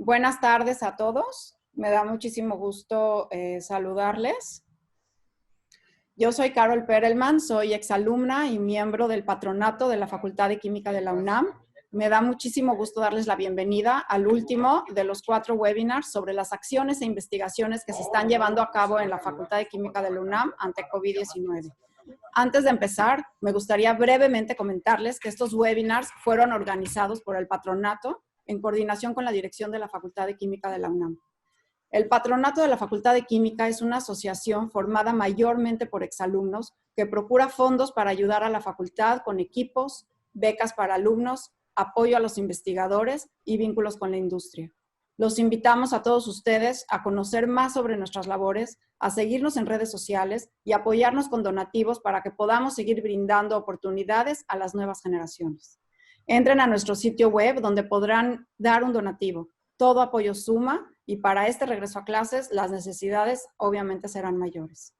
Buenas tardes a todos. Me da muchísimo gusto saludarles. Yo soy Carol Perelman, soy exalumna y miembro del patronato de la Facultad de Química de la UNAM. Me da muchísimo gusto darles la bienvenida al último de los 4 webinars sobre las acciones e investigaciones que se están llevando a cabo en la Facultad de Química de la UNAM ante COVID-19. Antes de empezar, me gustaría brevemente comentarles que estos webinars fueron organizados por el patronato en coordinación con la dirección de la Facultad de Química de la UNAM. El Patronato de la Facultad de Química es una asociación formada mayormente por exalumnos que procura fondos para ayudar a la facultad con equipos, becas para alumnos, apoyo a los investigadores y vínculos con la industria. Los invitamos a todos ustedes a conocer más sobre nuestras labores, a seguirnos en redes sociales y apoyarnos con donativos para que podamos seguir brindando oportunidades a las nuevas generaciones. Entren a nuestro sitio web donde podrán dar un donativo. Todo apoyo suma y para este regreso a clases las necesidades obviamente serán mayores.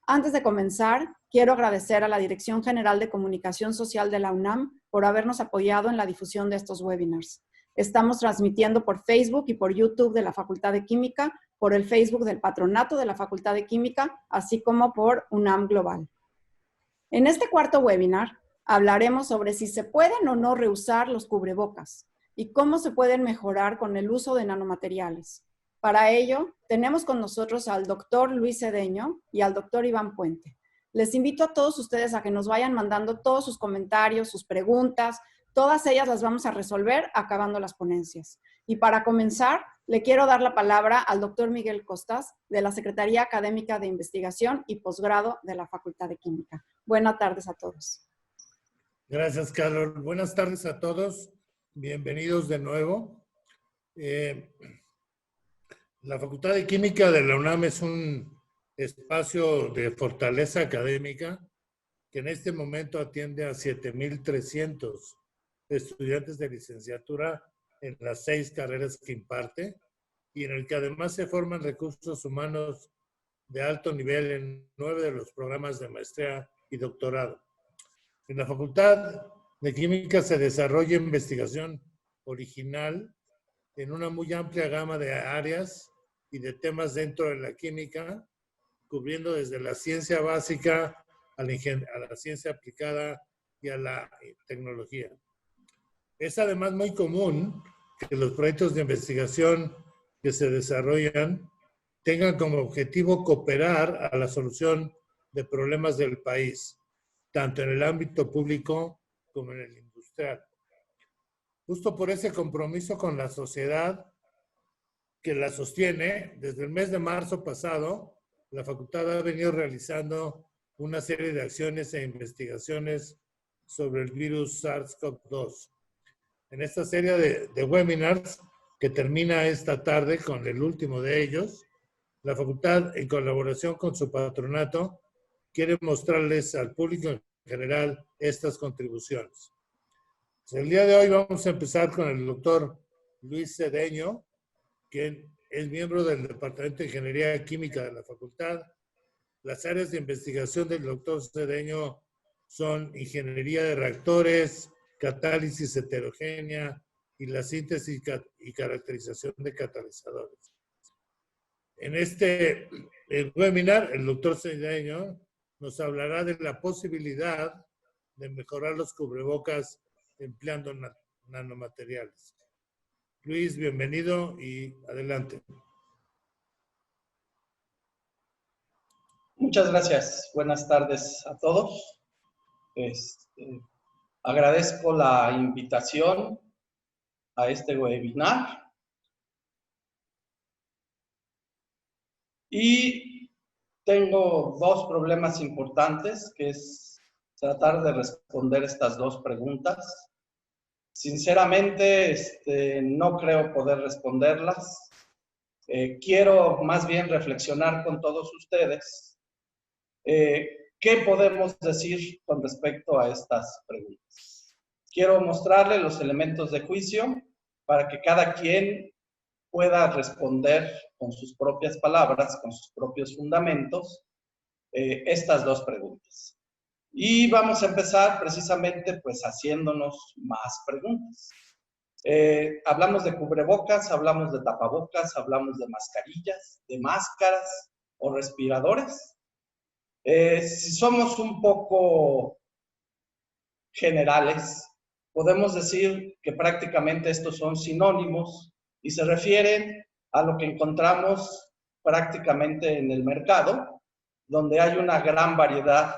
Antes de comenzar, quiero agradecer a la Dirección General de Comunicación Social de la UNAM por habernos apoyado en la difusión de estos webinars. Estamos transmitiendo por Facebook y por YouTube de la Facultad de Química, por el Facebook del Patronato de la Facultad de Química, así como por UNAM Global. En este cuarto webinar hablaremos sobre si se pueden o no reusar los cubrebocas y cómo se pueden mejorar con el uso de nanomateriales. Para ello, tenemos con nosotros al doctor Luis Cedeño y al doctor Iván Puente. Les invito a todos ustedes a que nos vayan mandando todos sus comentarios, sus preguntas. Todas ellas las vamos a resolver acabando las ponencias. Y para comenzar, le quiero dar la palabra al doctor Miguel Costas, de la Secretaría Académica de Investigación y Posgrado de la Facultad de Química. Buenas tardes a todos. Gracias, Carol. Buenas tardes a todos. Bienvenidos de nuevo. La Facultad de Química de la UNAM es un espacio de fortaleza académica que en este momento atiende a 7,300 estudiantes de licenciatura en las 6 carreras que imparte y en el que además se forman recursos humanos de alto nivel en 9 de los programas de maestría y doctorado. En la Facultad de Química se desarrolla investigación original en una muy amplia gama de áreas y de temas dentro de la química, cubriendo desde la ciencia básica a la ciencia aplicada y a la tecnología. Es además muy común que los proyectos de investigación que se desarrollan tengan como objetivo cooperar a la solución de problemas del país, tanto en el ámbito público como en el industrial. Justo por ese compromiso con la sociedad que la sostiene, desde el mes de marzo pasado, la facultad ha venido realizando una serie de acciones e investigaciones sobre el virus SARS-CoV-2. En esta serie de webinars, que termina esta tarde con el último de ellos, la facultad, en colaboración con su patronato, quiere mostrarles al público en general estas contribuciones. El día de hoy vamos a empezar con el doctor Luis Cedeño, que es miembro del Departamento de Ingeniería Química de la facultad. Las áreas de investigación del doctor Cedeño son ingeniería de reactores, catálisis heterogénea y la síntesis y caracterización de catalizadores. En este webinar, el doctor Cedeño nos hablará de la posibilidad de mejorar los cubrebocas empleando nanomateriales. Luis, bienvenido y adelante. Muchas gracias. Buenas tardes a todos. Agradezco la invitación a este webinar. Y tengo 2 problemas importantes, que es tratar de responder estas 2 preguntas. Sinceramente, no creo poder responderlas. Quiero más bien reflexionar con todos ustedes. ¿Qué podemos decir con respecto a estas preguntas? Quiero mostrarles los elementos de juicio para que cada quien pueda responder con sus propias palabras, con sus propios fundamentos, estas 2 preguntas. Y vamos a empezar precisamente pues haciéndonos más preguntas. Hablamos de cubrebocas, hablamos de tapabocas, hablamos de mascarillas, de máscaras o respiradores. Si somos un poco generales, podemos decir que prácticamente estos son sinónimos y se refieren a lo que encontramos prácticamente en el mercado, donde hay una gran variedad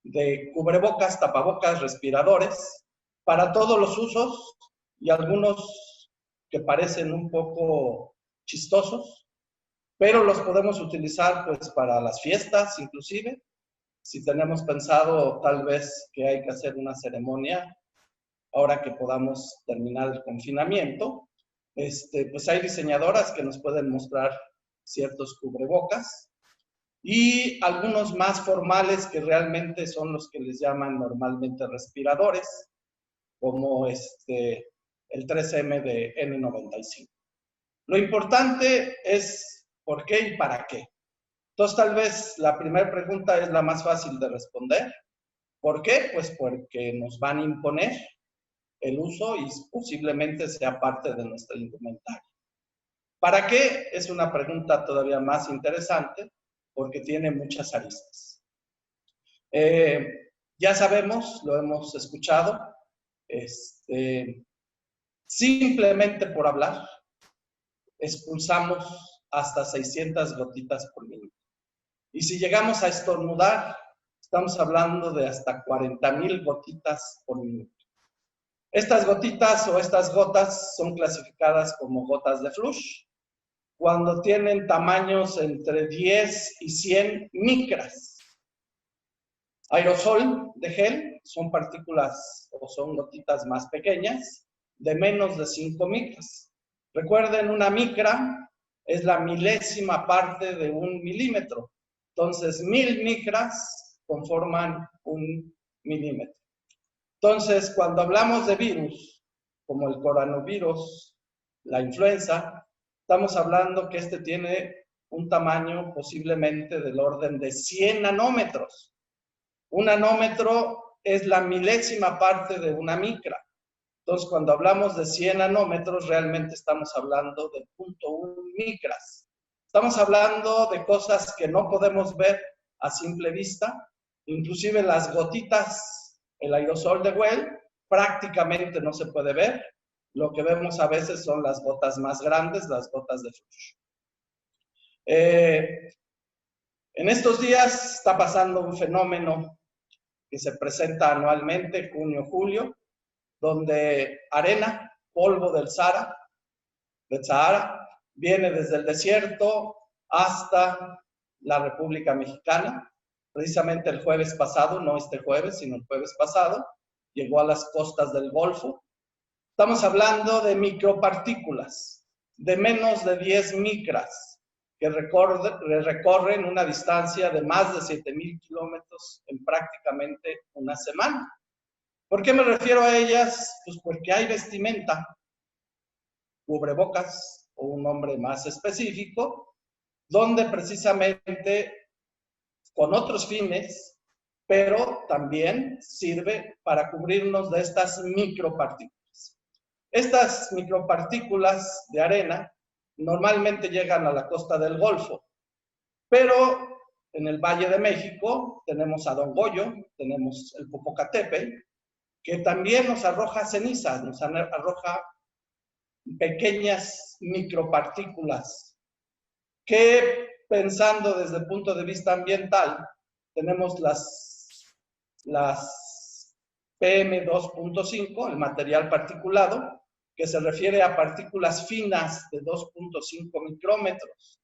de cubrebocas, tapabocas, respiradores, para todos los usos y algunos que parecen un poco chistosos, pero los podemos utilizar pues para las fiestas inclusive. Si tenemos pensado tal vez que hay que hacer una ceremonia, ahora que podamos terminar el confinamiento, pues hay diseñadoras que nos pueden mostrar ciertos cubrebocas y algunos más formales que realmente son los que les llaman normalmente respiradores, como el 3M de N95. Lo importante es por qué y para qué. Entonces, tal vez la primera pregunta es la más fácil de responder. ¿Por qué? Pues porque nos van a imponer el uso y posiblemente sea parte de nuestra indumentaria. ¿Para qué? Es una pregunta todavía más interesante porque tiene muchas aristas. Ya sabemos, lo hemos escuchado, simplemente por hablar, expulsamos hasta 600 gotitas por minuto. Y si llegamos a estornudar, estamos hablando de hasta 40,000 gotitas por minuto. Estas gotitas o estas gotas son clasificadas como gotas de flush cuando tienen tamaños entre 10 y 100 micras. Aerosol de gel son partículas o son gotitas más pequeñas de menos de 5 micras. Recuerden, una micra es la milésima parte de un milímetro. Entonces, 1000 micras conforman un milímetro. Entonces, cuando hablamos de virus, como el coronavirus, la influenza, estamos hablando que tiene un tamaño posiblemente del orden de 100 nanómetros. Un nanómetro es la milésima parte de una micra. Entonces, cuando hablamos de 100 nanómetros, realmente estamos hablando de 0.1 micras. Estamos hablando de cosas que no podemos ver a simple vista. Inclusive las gotitas, el aerosol de gel, prácticamente no se puede ver. Lo que vemos a veces son las gotas más grandes, las gotas de flush. En estos días está pasando un fenómeno que se presenta anualmente, junio-julio, donde arena, polvo del Sahara, viene desde el desierto hasta la República Mexicana. Precisamente el jueves pasado, no este jueves, sino el jueves pasado, llegó a las costas del Golfo. Estamos hablando de micropartículas de menos de 10 micras que recorren una distancia de más de 7,000 kilómetros en prácticamente una semana. ¿Por qué me refiero a ellas? Pues porque hay vestimenta, cubrebocas o un nombre más específico, donde precisamente con otros fines, pero también sirve para cubrirnos de estas micropartículas. Estas micropartículas de arena normalmente llegan a la costa del Golfo, pero en el Valle de México tenemos a Don Goyo, tenemos el Popocatépetl, que también nos arroja cenizas, nos arroja pequeñas micropartículas que, pensando desde el punto de vista ambiental, tenemos las PM2.5, el material particulado, que se refiere a partículas finas de 2.5 micrómetros.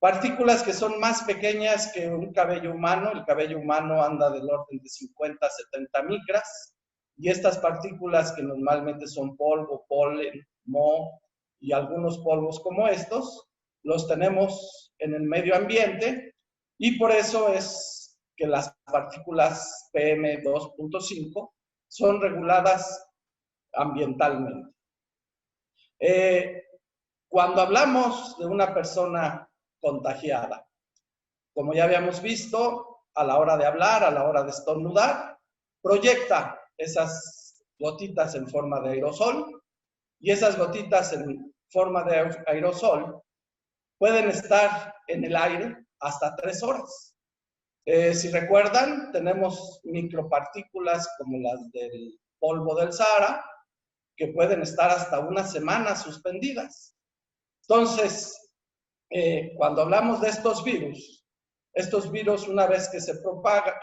Partículas que son más pequeñas que un cabello humano. El cabello humano anda del orden de 50 a 70 micras. Y estas partículas que normalmente son polvo, polen, moho y algunos polvos como estos, los tenemos en el medio ambiente y por eso es que las partículas PM2.5 son reguladas ambientalmente. Cuando hablamos de una persona contagiada, como ya habíamos visto, a la hora de hablar, a la hora de estornudar, proyecta esas gotitas en forma de aerosol y esas gotitas en forma de aerosol pueden estar en el aire hasta 3 horas. Si recuerdan, tenemos micropartículas como las del polvo del Sahara, que pueden estar hasta una semana suspendidas. Entonces, cuando hablamos de estos virus una vez que se propagan,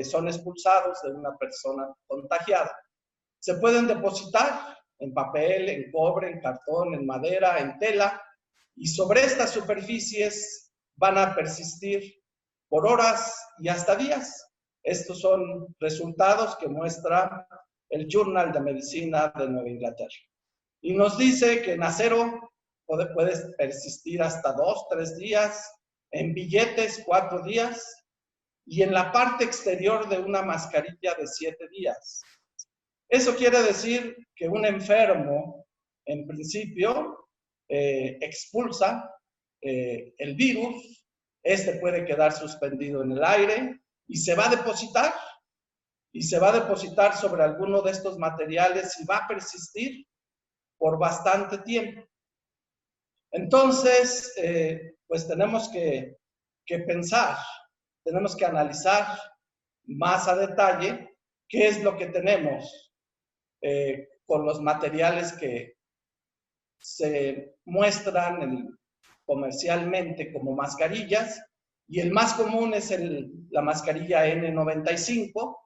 son expulsados de una persona contagiada, se pueden depositar en papel, en cobre, en cartón, en madera, en tela, y sobre estas superficies van a persistir por horas y hasta días. Estos son resultados que muestra el Journal de Medicina de Nueva Inglaterra. Y nos dice que en acero puede persistir hasta 2, 3 días, en billetes 4 días, y en la parte exterior de una mascarilla de 7 días. Eso quiere decir que un enfermo, en principio, expulsa el virus, este puede quedar suspendido en el aire y se va a depositar sobre alguno de estos materiales y va a persistir por bastante tiempo. Entonces, pues tenemos que pensar, tenemos que analizar más a detalle qué es lo que tenemos con los materiales que se muestran comercialmente como mascarillas, y el más común es la mascarilla N95,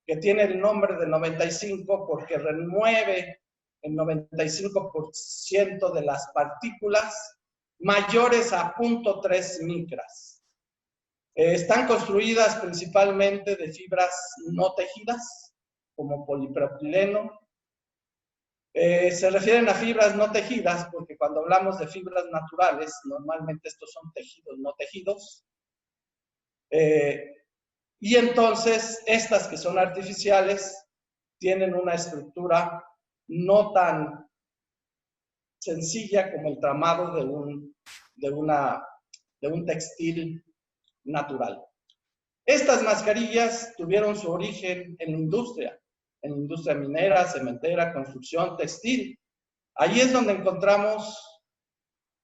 que tiene el nombre de 95 porque remueve el 95% de las partículas mayores a 0.3 micras. Están construidas principalmente de fibras no tejidas, como polipropileno. Se refieren a fibras no tejidas porque cuando hablamos de fibras naturales, normalmente estos son tejidos no tejidos. Y entonces, estas que son artificiales tienen una estructura no tan sencilla como el tramado de un textil natural. Estas mascarillas tuvieron su origen en la industria minera, cementera, construcción, textil. Ahí es donde encontramos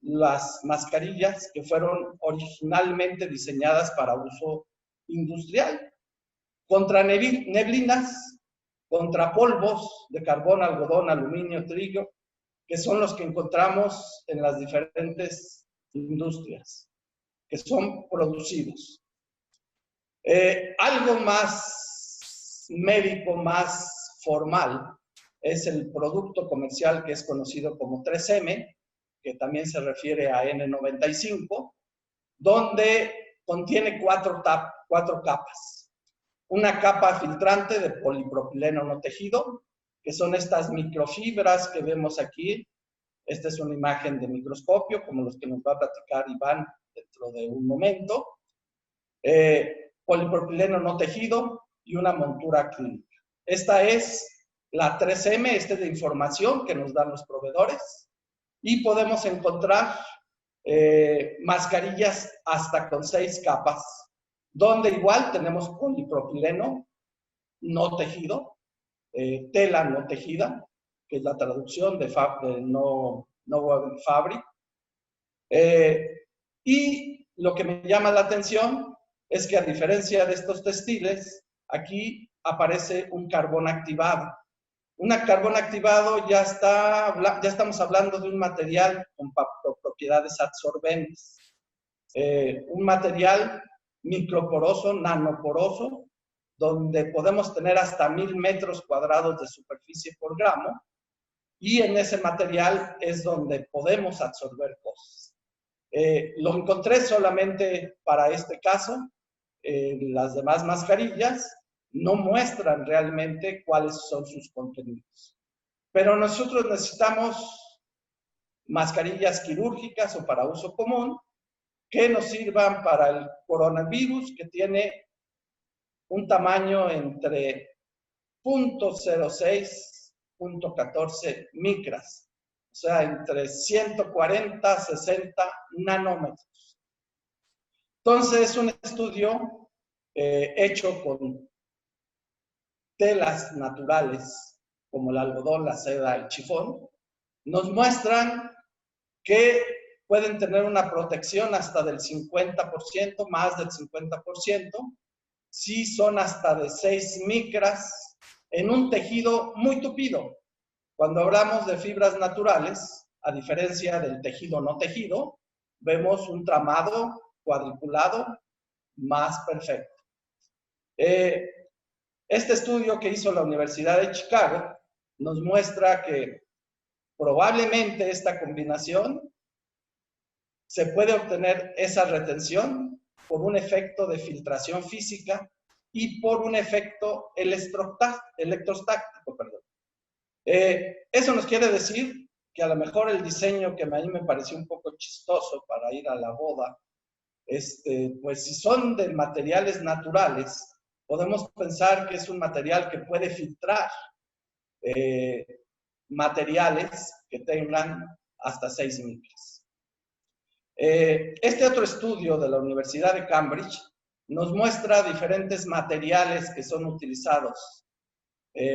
las mascarillas que fueron originalmente diseñadas para uso industrial, contra neblinas, contra polvos de carbón, algodón, aluminio, trigo, que son los que encontramos en las diferentes industrias, que son producidos. Algo más médico, más formal, es el producto comercial que es conocido como 3M, que también se refiere a N95, donde contiene cuatro capas. Una capa filtrante de polipropileno no tejido, que son estas microfibras que vemos aquí. Esta es una imagen de microscopio, como los que nos va a platicar Iván dentro de un momento. Polipropileno no tejido y una montura clínica. Esta es la 3M, esta es la información que nos dan los proveedores, y podemos encontrar mascarillas hasta con 6 capas, donde igual tenemos polipropileno no tejido, tela no tejida, que es la traducción de no woven fabric. Y lo que me llama la atención es que, a diferencia de estos textiles, aquí aparece un carbón activado. Un carbón activado ya estamos hablando de un material con propiedades absorbentes. Un material microporoso, nanoporoso, donde podemos tener hasta 1000 metros cuadrados de superficie por gramo, y en ese material es donde podemos absorber cosas. Lo encontré solamente para este caso. Las demás mascarillas no muestran realmente cuáles son sus contenidos. Pero nosotros necesitamos mascarillas quirúrgicas o para uso común que nos sirvan para el coronavirus, que tiene un tamaño entre 0.06 y 0.14 micras, o sea, entre 140 a 60 nanómetros. Entonces, es un estudio hecho con telas naturales como el algodón, la seda, el chifón, nos muestran que pueden tener una protección hasta del 50%, más del 50%, si son hasta de 6 micras en un tejido muy tupido. Cuando hablamos de fibras naturales, a diferencia del tejido no tejido, vemos un tramado cuadriculado más perfecto. Este estudio que hizo la Universidad de Chicago nos muestra que probablemente esta combinación se puede obtener esa retención por un efecto de filtración física y por un efecto electrostático. Eso nos quiere decir que a lo mejor el diseño que a mí me pareció un poco chistoso para ir a la boda, pues si son de materiales naturales, podemos pensar que es un material que puede filtrar materiales que tengan hasta 6 micras. Este otro estudio de la Universidad de Cambridge nos muestra diferentes materiales que son utilizados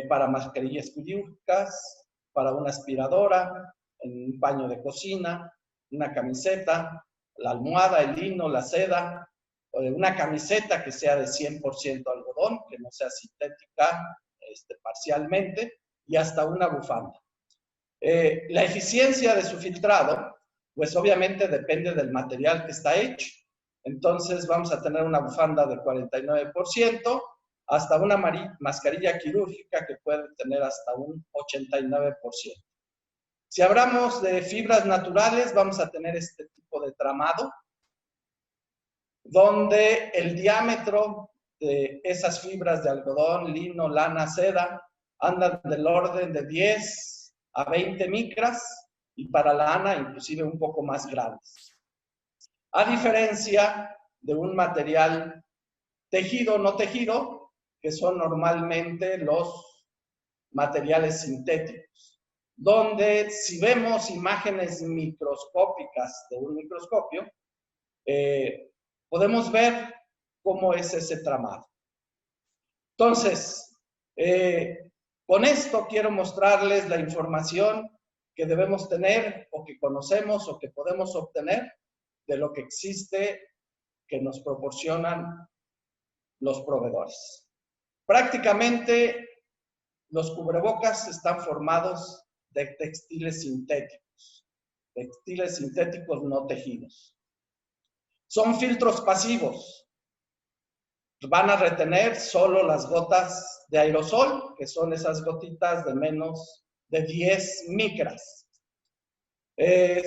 para mascarillas quirúrgicas, para una aspiradora, un paño de cocina, una camiseta, la almohada, el lino, la seda, una camiseta que sea de 100% algodón, que no sea sintética parcialmente, y hasta una bufanda. La eficiencia de su filtrado, pues obviamente depende del material que está hecho. Entonces vamos a tener una bufanda de 49%, hasta una mascarilla quirúrgica que puede tener hasta un 89%. Si hablamos de fibras naturales, vamos a tener este tipo de tramado, donde el diámetro de esas fibras de algodón, lino, lana, seda, andan del orden de 10 a 20 micras, y para la lana inclusive un poco más grandes. A diferencia de un material tejido o no tejido, que son normalmente los materiales sintéticos, donde si vemos imágenes microscópicas de un microscopio, podemos ver cómo es ese tramado. Entonces, con esto quiero mostrarles la información que debemos tener, o que conocemos, o que podemos obtener de lo que existe, que nos proporcionan los proveedores. Prácticamente los cubrebocas están formados de textiles sintéticos no tejidos. Son filtros pasivos. Van a retener solo las gotas de aerosol, que son esas gotitas de menos de 10 micras.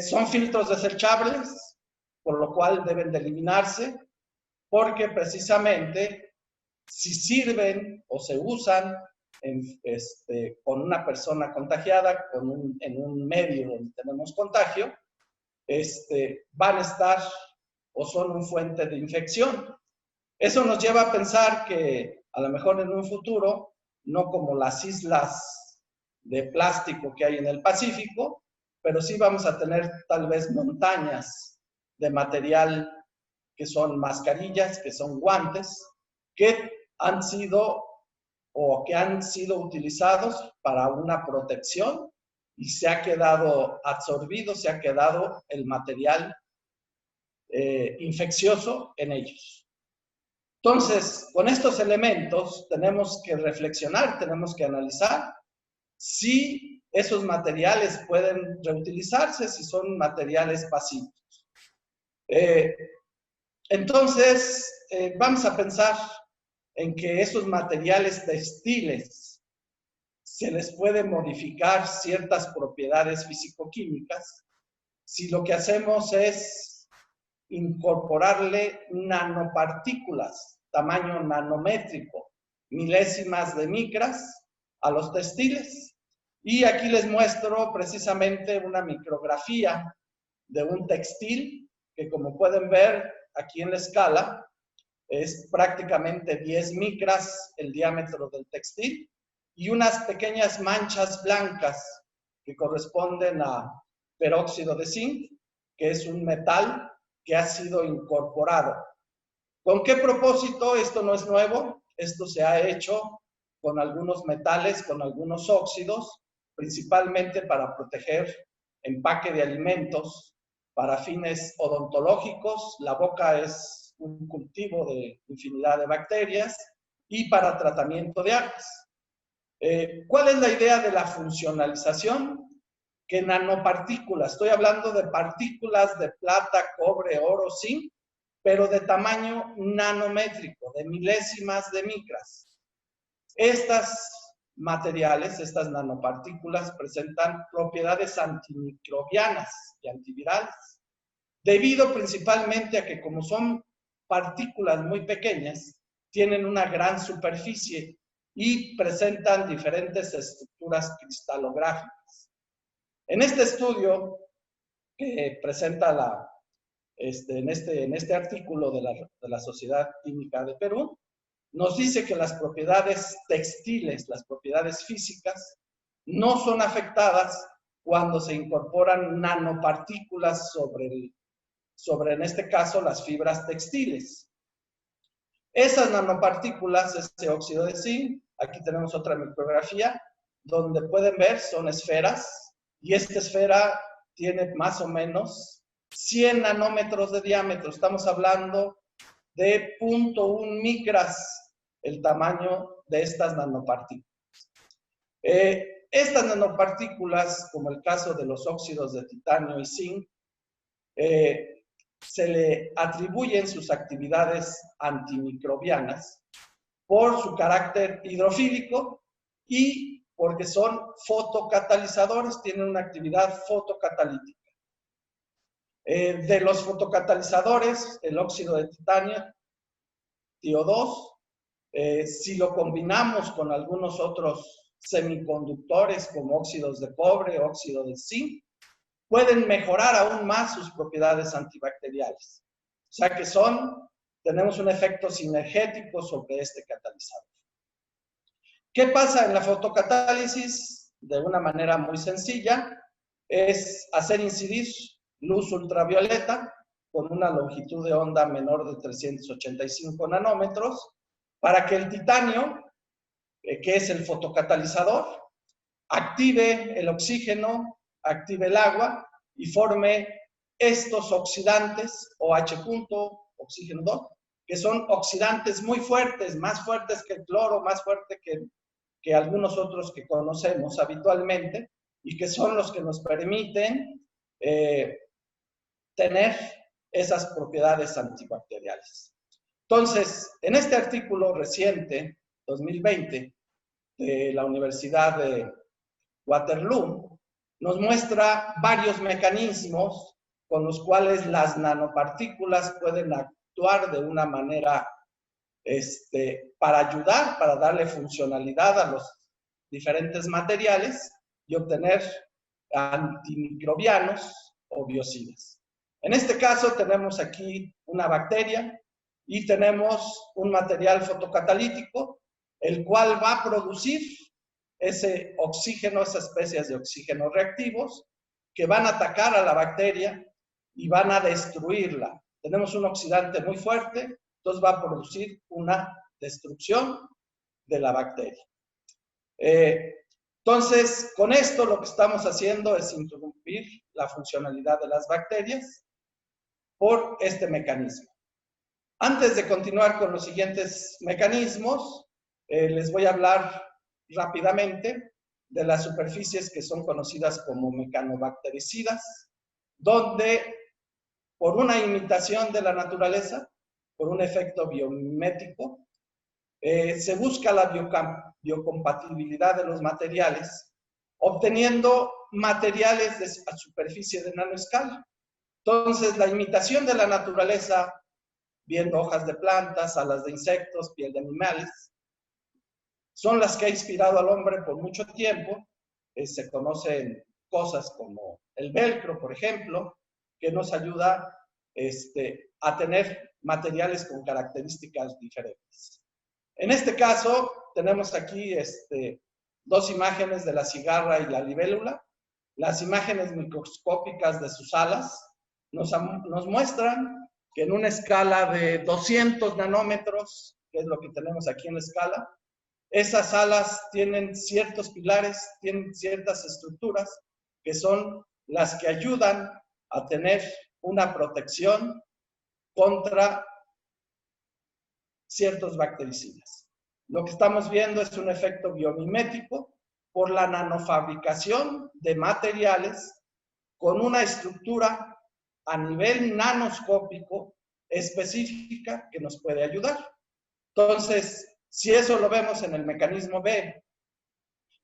Son filtros desechables, por lo cual deben de eliminarse, porque precisamente si sirven o se usan con una persona contagiada, en un medio donde tenemos contagio, van a estar o son una fuente de infección. Eso nos lleva a pensar que a lo mejor en un futuro, no como las islas de plástico que hay en el Pacífico, pero sí vamos a tener tal vez montañas de material que son mascarillas, que son guantes, que han sido utilizados para una protección y se ha quedado absorbido, se ha quedado el material infeccioso en ellos. Entonces, con estos elementos tenemos que reflexionar, tenemos que analizar si esos materiales pueden reutilizarse, si son materiales pasivos. Entonces, vamos a pensar en que esos materiales textiles se les puede modificar ciertas propiedades físico-químicas si lo que hacemos es incorporarle nanopartículas, tamaño nanométrico, milésimas de micras a los textiles. Y aquí les muestro precisamente una micrografía de un textil que, como pueden ver aquí en la escala, es prácticamente 10 micras el diámetro del textil y unas pequeñas manchas blancas que corresponden a peróxido de zinc, que es un metal que ha sido incorporado. ¿Con qué propósito? Esto no es nuevo, esto se ha hecho con algunos metales, con algunos óxidos, principalmente para proteger empaque de alimentos para fines odontológicos. La boca es un cultivo de infinidad de bacterias y para tratamiento de aguas. ¿Cuál es la idea de la funcionalización? Que nanopartículas, estoy hablando de partículas de plata, cobre, oro, zinc, pero de tamaño nanométrico, de milésimas de micras. Estas materiales, estas nanopartículas, presentan propiedades antimicrobianas y antivirales, debido principalmente a que como son partículas muy pequeñas, tienen una gran superficie y presentan diferentes estructuras cristalográficas. En este estudio que presenta en este artículo de la Sociedad Química de Perú, nos dice que las propiedades textiles, las propiedades físicas, no son afectadas cuando se incorporan nanopartículas sobre, en este caso, las fibras textiles. Esas nanopartículas, ese óxido de zinc, aquí tenemos otra micrografía, donde pueden ver, son esferas, y esta esfera tiene más o menos 100 nanómetros de diámetro. Estamos hablando de 0.1 micras el tamaño de estas nanopartículas. Estas nanopartículas, como el caso de los óxidos de titanio y zinc, se le atribuyen sus actividades antimicrobianas por su carácter hidrofílico y porque son fotocatalizadores, tienen una actividad fotocatalítica. De los fotocatalizadores, el óxido de titanio, TiO2, si lo combinamos con algunos otros semiconductores como óxidos de cobre, óxido de zinc, pueden mejorar aún más sus propiedades antibacteriales. O sea que tenemos un efecto sinergético sobre este catalizador. ¿Qué pasa en la fotocatálisis? De una manera muy sencilla, es hacer incidir luz ultravioleta con una longitud de onda menor de 385 nanómetros para que el titanio, que es el fotocatalizador, active el oxígeno, active el agua y forme estos oxidantes, OH, oxígeno 2, que son oxidantes muy fuertes, más fuertes que el cloro, más fuertes que algunos otros que conocemos habitualmente, y que son los que nos permiten tener esas propiedades antibacteriales. Entonces, en este artículo reciente, 2020, de la Universidad de Waterloo, nos muestra varios mecanismos con los cuales las nanopartículas pueden actuar de una manera para ayudar, para darle funcionalidad a los diferentes materiales y obtener antimicrobianos o biocidas. En este caso tenemos aquí una bacteria y tenemos un material fotocatalítico, el cual va a producir ese oxígeno, esas especies de oxígeno reactivos, que van a atacar a la bacteria y van a destruirla. Tenemos un oxidante muy fuerte, entonces va a producir una destrucción de la bacteria. Entonces, con esto lo que estamos haciendo es interrumpir la funcionalidad de las bacterias por este mecanismo. Antes de continuar con los siguientes mecanismos, les voy a hablar rápidamente de las superficies que son conocidas como mecanobactericidas, donde por una imitación de la naturaleza, por un efecto biomimético, se busca la biocompatibilidad de los materiales, obteniendo materiales de superficie de nanoescala. Entonces, la imitación de la naturaleza, viendo hojas de plantas, alas de insectos, piel de animales, son las que ha inspirado al hombre por mucho tiempo. Se conocen cosas como el velcro, por ejemplo, que nos ayuda a tener materiales con características diferentes. En este caso, tenemos aquí dos imágenes de la cigarra y la libélula. Las imágenes microscópicas de sus alas nos muestran que en una escala de 200 nanómetros, que es lo que tenemos aquí en la escala, esas alas tienen ciertos pilares, tienen ciertas estructuras que son las que ayudan a tener una protección contra ciertos bactericidas. Lo que estamos viendo es un efecto biomimético por la nanofabricación de materiales con una estructura a nivel nanoscópico específica que nos puede ayudar. Entonces, si eso lo vemos en el mecanismo B,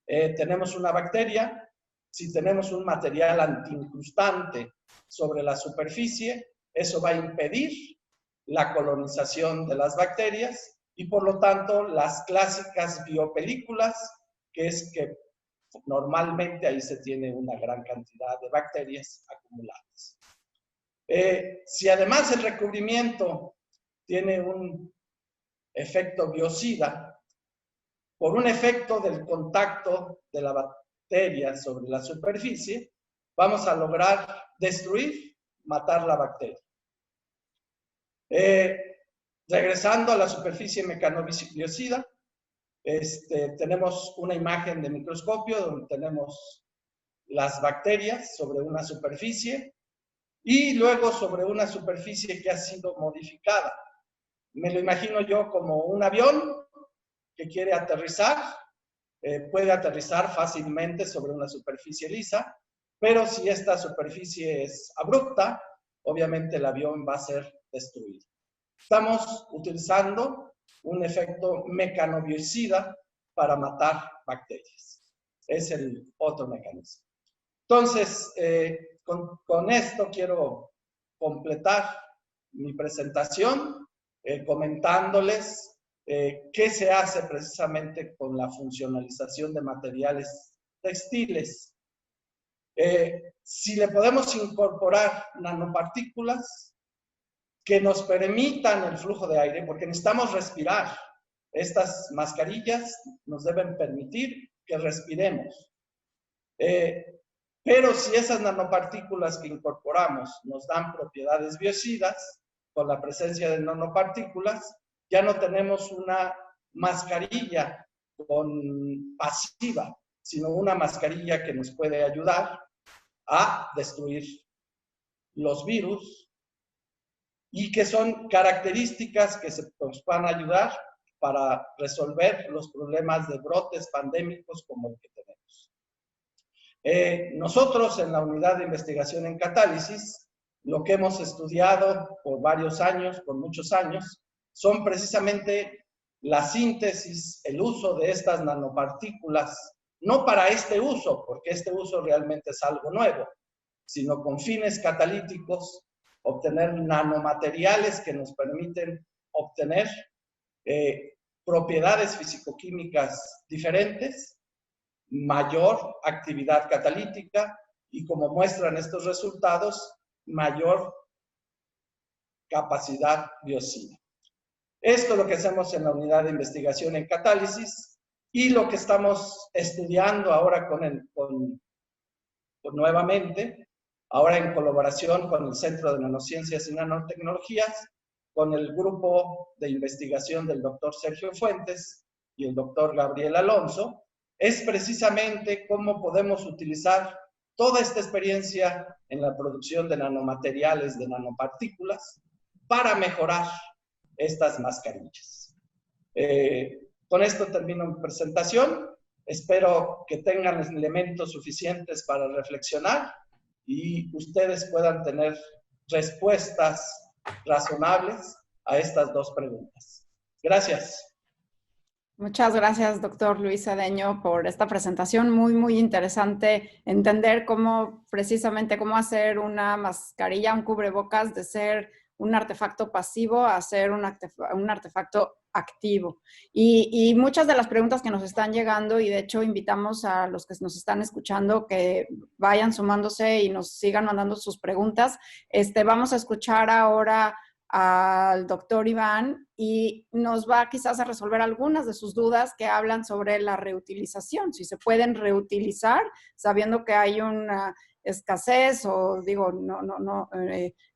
tenemos una bacteria, si tenemos un material antiincrustante sobre la superficie, eso va a impedir la colonización de las bacterias y por lo tanto las clásicas biopelículas, que es que normalmente ahí se tiene una gran cantidad de bacterias acumuladas. Si además el recubrimiento tiene un efecto biocida, por un efecto del contacto de la bacteria sobre la superficie, vamos a lograr destruir, matar la bacteria. Regresando a la superficie mecanobiocida, tenemos una imagen de microscopio donde tenemos las bacterias sobre una superficie y luego sobre una superficie que ha sido modificada. Me lo imagino yo como un avión que quiere aterrizar, puede aterrizar fácilmente sobre una superficie lisa, pero si esta superficie es abrupta, obviamente el avión va a ser destruido. Estamos utilizando un efecto mecanobiocida para matar bacterias. Es el otro mecanismo. Entonces, con esto quiero completar mi presentación comentándoles qué se hace precisamente con la funcionalización de materiales textiles. Si le podemos incorporar nanopartículas que nos permitan el flujo de aire, porque necesitamos respirar. Estas mascarillas nos deben permitir que respiremos. Pero si esas nanopartículas que incorporamos nos dan propiedades biocidas, con la presencia de nanopartículas, ya no tenemos una mascarilla pasiva, sino una mascarilla que nos puede ayudar a destruir los virus y que son características que nos van a ayudar para resolver los problemas de brotes pandémicos como el que tenemos. Nosotros en la unidad de investigación en catálisis, lo que hemos estudiado por varios años, por muchos años, son precisamente la síntesis, el uso de estas nanopartículas, no para este uso, porque este uso realmente es algo nuevo, sino con fines catalíticos, obtener nanomateriales que nos permiten obtener propiedades fisicoquímicas diferentes, mayor actividad catalítica y, como muestran estos resultados, mayor capacidad biocida. Esto es lo que hacemos en la unidad de investigación en catálisis y lo que estamos estudiando ahora nuevamente, ahora en colaboración con el Centro de Nanociencias y Nanotecnologías, con el grupo de investigación del doctor Sergio Fuentes y el doctor Gabriel Alonso, es precisamente cómo podemos utilizar toda esta experiencia en la producción de nanomateriales, de nanopartículas, para mejorar estas mascarillas. Con esto termino mi presentación. Espero que tengan elementos suficientes para reflexionar y ustedes puedan tener respuestas razonables a estas dos preguntas. Gracias. Muchas gracias, doctor Luis Cedeño, por esta presentación. Muy, muy interesante entender precisamente cómo hacer una mascarilla, un cubrebocas, de ser un artefacto pasivo a ser un artefacto activo. Y muchas de las preguntas que nos están llegando, y de hecho invitamos a los que nos están escuchando que vayan sumándose y nos sigan mandando sus preguntas. Vamos a escuchar ahora al doctor Iván y nos va quizás a resolver algunas de sus dudas que hablan sobre la reutilización, si se pueden reutilizar, sabiendo que hay una escasez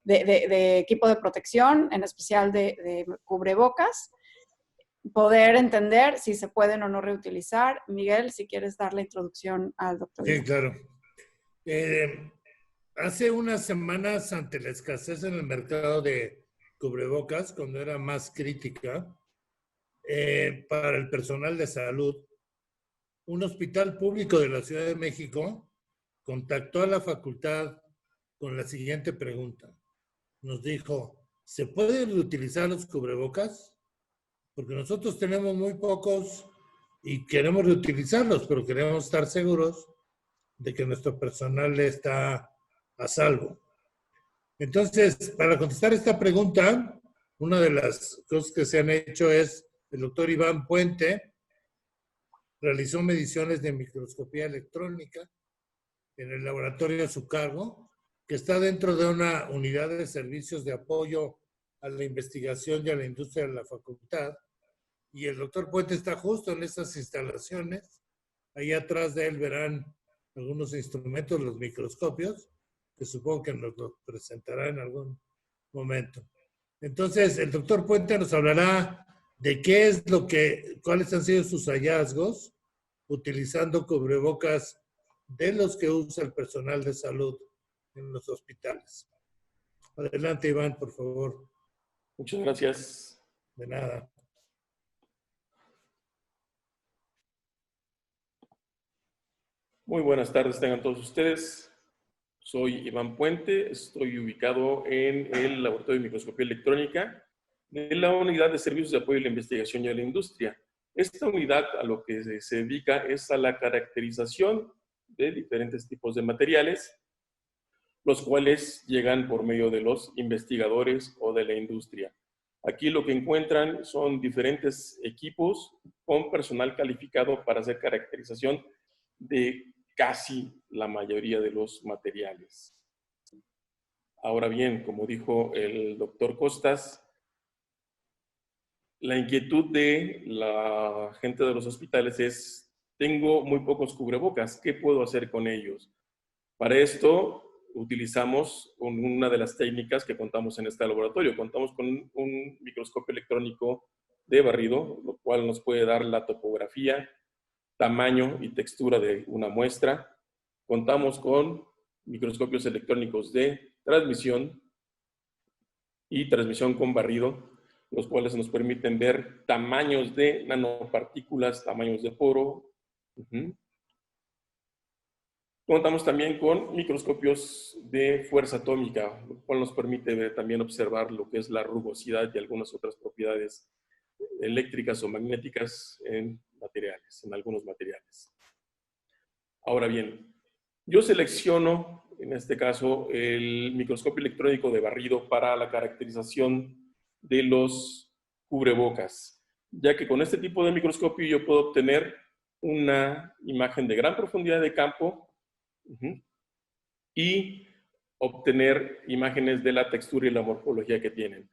de equipo de protección, en especial de cubrebocas, poder entender si se pueden o no reutilizar. Miguel, si quieres dar la introducción al doctor Sí, Iván. claro. Hace unas semanas, ante la escasez en el mercado de cubrebocas, cuando era más crítica, para el personal de salud, un hospital público de la Ciudad de México contactó a la facultad con la siguiente pregunta. Nos dijo, ¿se pueden reutilizar los cubrebocas? Porque nosotros tenemos muy pocos y queremos reutilizarlos, pero queremos estar seguros de que nuestro personal está a salvo. Entonces, para contestar esta pregunta, una de las cosas que se han hecho es, el doctor Iván Puente realizó mediciones de microscopía electrónica en el laboratorio a su cargo, que está dentro de una unidad de servicios de apoyo a la investigación y a la industria de la facultad. Y el doctor Puente está justo en estas instalaciones. Ahí atrás de él verán algunos instrumentos, los microscopios, que supongo que nos los presentará en algún momento. Entonces, el doctor Puente nos hablará de qué es cuáles han sido sus hallazgos utilizando cubrebocas de los que usa el personal de salud en los hospitales. Adelante, Iván, por favor. Muchas gracias. De nada. Muy buenas tardes tengan todos ustedes. Soy Iván Puente, estoy ubicado en el Laboratorio de Microscopía Electrónica de la Unidad de Servicios de Apoyo a la Investigación y a la Industria. Esta unidad a lo que se dedica es a la caracterización de diferentes tipos de materiales, los cuales llegan por medio de los investigadores o de la industria. Aquí lo que encuentran son diferentes equipos con personal calificado para hacer caracterización de casi la mayoría de los materiales. Ahora bien, como dijo el doctor Costas, la inquietud de la gente de los hospitales es, tengo muy pocos cubrebocas, ¿qué puedo hacer con ellos? Para esto utilizamos una de las técnicas que contamos en este laboratorio. Contamos con un microscopio electrónico de barrido, lo cual nos puede dar la topografía, tamaño y textura de una muestra. Contamos con microscopios electrónicos de transmisión y transmisión con barrido, los cuales nos permiten ver tamaños de nanopartículas, tamaños de poro. Contamos también con microscopios de fuerza atómica, lo cual nos permite también observar lo que es la rugosidad y algunas otras propiedades eléctricas o magnéticas en materiales, en algunos materiales. Ahora bien, yo selecciono, en este caso, el microscopio electrónico de barrido para la caracterización de los cubrebocas, ya que con este tipo de microscopio yo puedo obtener una imagen de gran profundidad de campo y obtener imágenes de la textura y la morfología que tienen.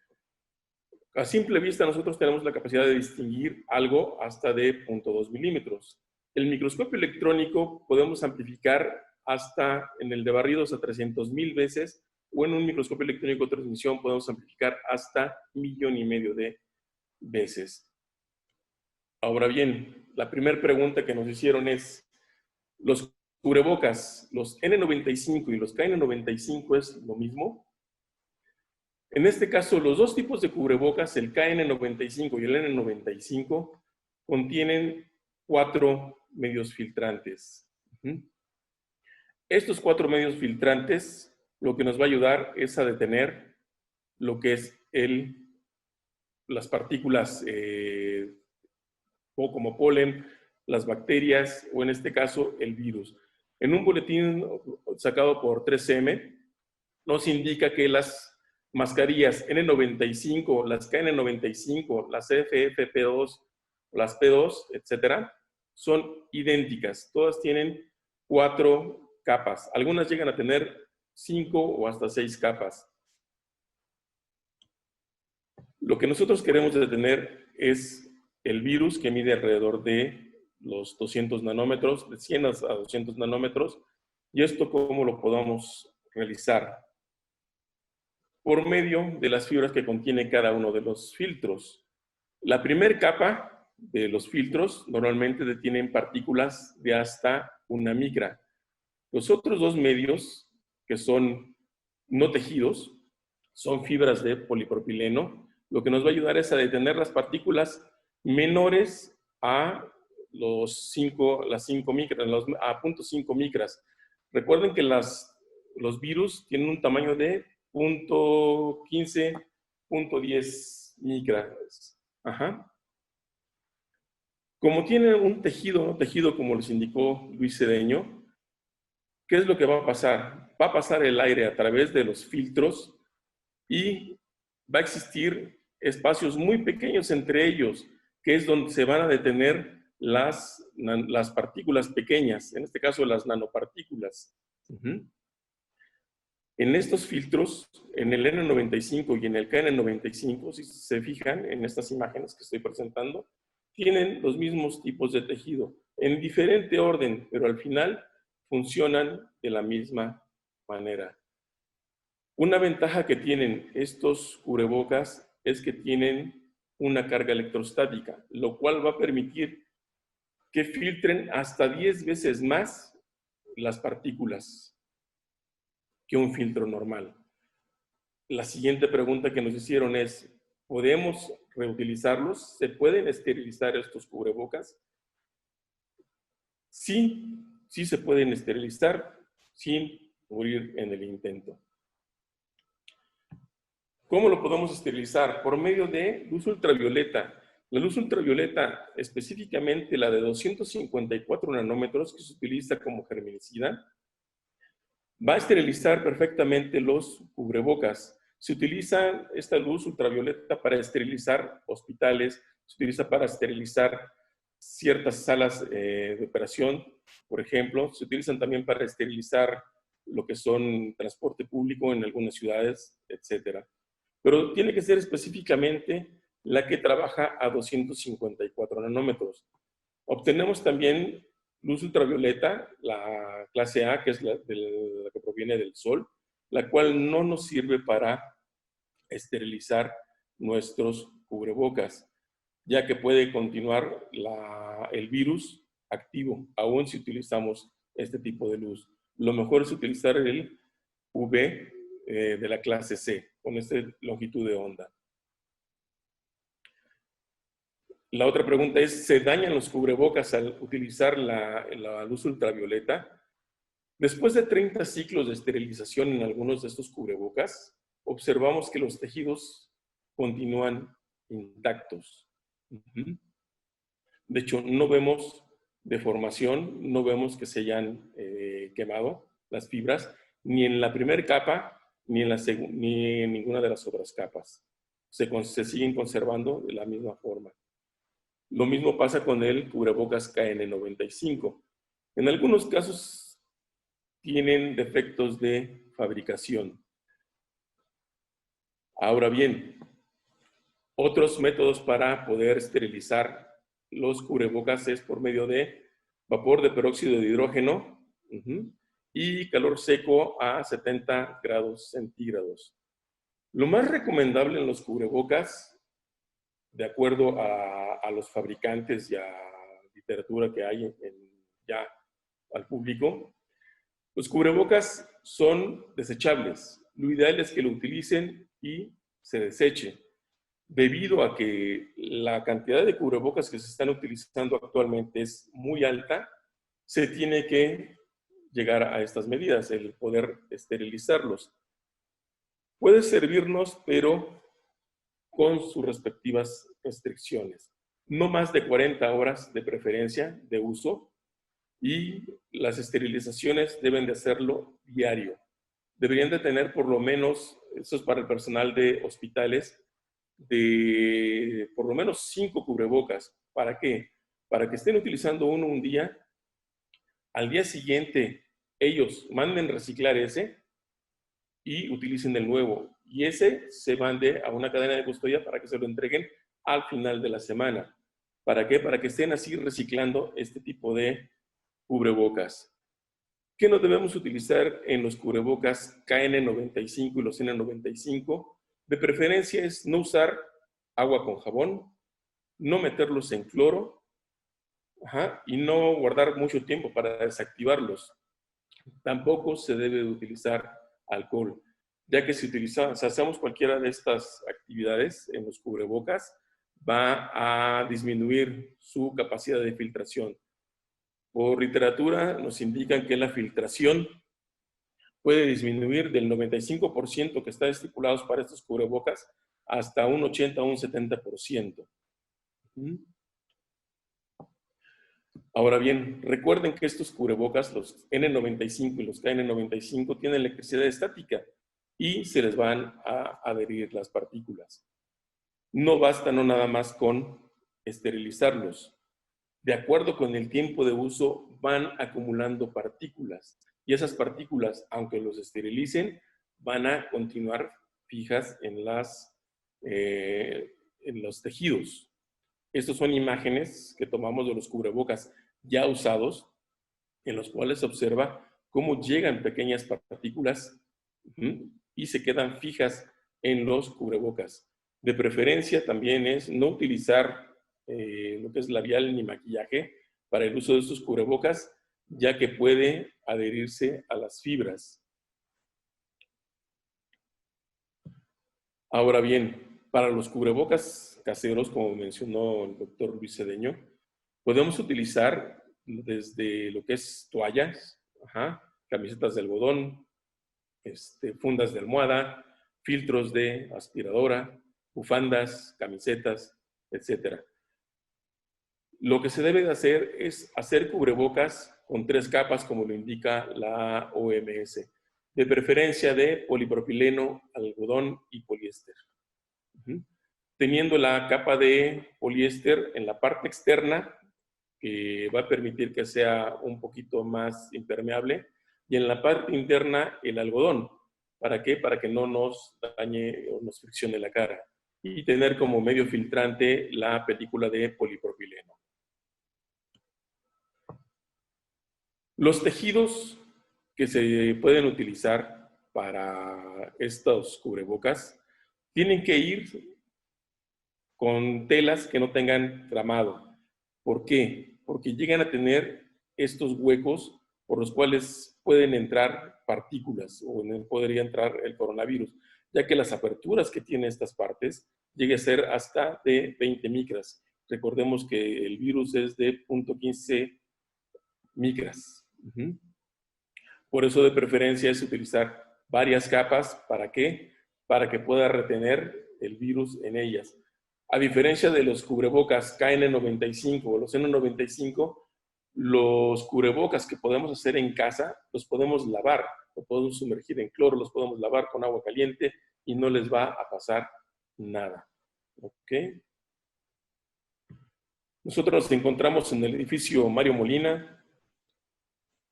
A simple vista nosotros tenemos la capacidad de distinguir algo hasta de 0.2 milímetros. El microscopio electrónico podemos amplificar hasta, en el de barrido, hasta 300,000 veces, o en un microscopio electrónico de transmisión podemos amplificar hasta 1,5 millones de veces. Ahora bien, la primera pregunta que nos hicieron es, ¿los cubrebocas, los N95 y los KN95 es lo mismo? En este caso, los dos tipos de cubrebocas, el KN95 y el N95, contienen 4 medios filtrantes. Estos 4 medios filtrantes lo que nos va a ayudar es a detener lo que es las partículas o como polen, las bacterias o en este caso el virus. En un boletín sacado por 3M nos indica que las mascarillas N95, las KN95, las FFP2, las P2, etcétera, son idénticas. Todas tienen 4 capas. Algunas llegan a tener 5 o hasta 6 capas. Lo que nosotros queremos detener es el virus, que mide alrededor de los 200 nanómetros, de 100 a 200 nanómetros. ¿Y esto cómo lo podamos realizar? Por medio de las fibras que contiene cada uno de los filtros. La primera capa de los filtros normalmente detienen partículas de hasta 1 micra. Los otros 2 medios que son no tejidos, son fibras de polipropileno. Lo que nos va a ayudar es a detener las partículas menores a las 5 micras, a 0.5 micras. Recuerden que los virus tienen un tamaño de 0.15, 0.10 micras. Ajá. Como tienen un tejido como les indicó Luis Cedeño, ¿qué es lo que va a pasar? Va a pasar el aire a través de los filtros y va a existir espacios muy pequeños entre ellos, que es donde se van a detener las partículas pequeñas, en este caso las nanopartículas. En estos filtros, en el N95 y en el KN95, si se fijan en estas imágenes que estoy presentando, tienen los mismos tipos de tejido, en diferente orden, pero al final funcionan de la misma manera. Una ventaja que tienen estos cubrebocas es que tienen una carga electrostática, lo cual va a permitir que filtren hasta 10 veces más las partículas que un filtro normal. La siguiente pregunta que nos hicieron es, ¿podemos reutilizarlos? ¿Se pueden esterilizar estos cubrebocas? Sí, sí se pueden esterilizar sin morir en el intento. ¿Cómo lo podemos esterilizar? Por medio de luz ultravioleta. La luz ultravioleta, específicamente la de 254 nanómetros, que se utiliza como germinicida, va a esterilizar perfectamente los cubrebocas. Se utiliza esta luz ultravioleta para esterilizar hospitales, se utiliza para esterilizar ciertas salas de operación, por ejemplo. Se utilizan también para esterilizar lo que son transporte público en algunas ciudades, etcétera. Pero tiene que ser específicamente la que trabaja a 254 nanómetros. Obtenemos también luz ultravioleta, la clase A, que es la que proviene del sol, la cual no nos sirve para esterilizar nuestros cubrebocas, ya que puede continuar el virus activo, aún si utilizamos este tipo de luz. Lo mejor es utilizar el UV de la clase C, con esta longitud de onda. La otra pregunta es, ¿se dañan los cubrebocas al utilizar la luz ultravioleta? Después de 30 ciclos de esterilización en algunos de estos cubrebocas, observamos que los tejidos continúan intactos. De hecho, no vemos deformación, no vemos que se hayan quemado las fibras, ni en la primera capa, ni en ninguna de las otras capas. Se siguen conservando de la misma forma. Lo mismo pasa con el cubrebocas KN95. En algunos casos tienen defectos de fabricación. Ahora bien, otros métodos para poder esterilizar los cubrebocas es por medio de vapor de peróxido de hidrógeno y calor seco a 70 grados centígrados. Lo más recomendable en los cubrebocas, de acuerdo a los fabricantes y a la literatura que hay ya al público, los cubrebocas son desechables. Lo ideal es que lo utilicen y se deseche. Debido a que la cantidad de cubrebocas que se están utilizando actualmente es muy alta, se tiene que llegar a estas medidas, el poder esterilizarlos. Puede servirnos, pero con sus respectivas restricciones. No más de 40 horas de preferencia de uso y las esterilizaciones deben de hacerlo diario. Deberían de tener por lo menos, eso es para el personal de hospitales, de por lo menos 5 cubrebocas. ¿Para qué? Para que estén utilizando uno un día, al día siguiente ellos manden reciclar ese y utilicen el nuevo. Y ese se mande a una cadena de custodia para que se lo entreguen al final de la semana. ¿Para qué? Para que estén así reciclando este tipo de cubrebocas. ¿Qué no debemos utilizar en los cubrebocas KN95 y los N95? De preferencia es no usar agua con jabón, no meterlos en cloro y no guardar mucho tiempo para desactivarlos. Tampoco se debe de utilizar alcohol, ya que si hacemos cualquiera de estas actividades en los cubrebocas, va a disminuir su capacidad de filtración. Por literatura nos indican que la filtración puede disminuir del 95% que está estipulados para estos cubrebocas hasta un 80 o un 70%. Ahora bien, recuerden que estos cubrebocas, los N95 y los KN95, tienen electricidad estática y se les van a adherir las partículas. No basta no nada más con esterilizarlos. De acuerdo con el tiempo de uso, van acumulando partículas. Y esas partículas, aunque los esterilicen, van a continuar fijas en los tejidos. Estas son imágenes que tomamos de los cubrebocas ya usados, en los cuales se observa cómo llegan pequeñas partículas y se quedan fijas en los cubrebocas. De preferencia también es no utilizar lo que es labial ni maquillaje para el uso de estos cubrebocas, ya que puede adherirse a las fibras. Ahora bien, para los cubrebocas caseros, como mencionó el doctor Luis Cedeño, podemos utilizar desde lo que es toallas, camisetas de algodón, fundas de almohada, filtros de aspiradora, bufandas, camisetas, etc. Lo que se debe de hacer es hacer cubrebocas con 3 capas, como lo indica la OMS, de preferencia de polipropileno, algodón y poliéster. Teniendo la capa de poliéster en la parte externa, que va a permitir que sea un poquito más impermeable, y en la parte interna el algodón. ¿Para qué? Para que no nos dañe o nos friccione la cara. Y tener como medio filtrante la película de polipropileno. Los tejidos que se pueden utilizar para estos cubrebocas tienen que ir con telas que no tengan tramado. ¿Por qué? Porque llegan a tener estos huecos por los cuales pueden entrar partículas o podría entrar el coronavirus, ya que las aperturas que tienen estas partes llegan a ser hasta de 20 micras. Recordemos que el virus es de 0.15 micras. Por eso de preferencia es utilizar varias capas. ¿Para qué? Para que pueda retener el virus en ellas. A diferencia de los cubrebocas KN95 o los N95, los cubrebocas que podemos hacer en casa los podemos lavar, los podemos sumergir en cloro, los podemos lavar con agua caliente y no les va a pasar nada. ¿Ok? Nosotros nos encontramos en el edificio Mario Molina.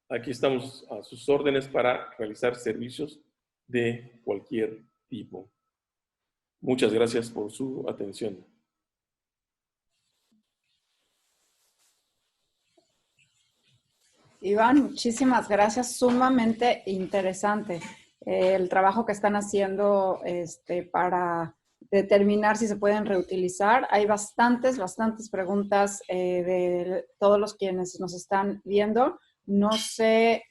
Aquí estamos a sus órdenes para realizar servicios de cualquier tipo. Muchas gracias por su atención. Iván, muchísimas gracias. Sumamente interesante el trabajo que están haciendo para determinar si se pueden reutilizar. Hay bastantes preguntas de todos los quienes nos están viendo. No sé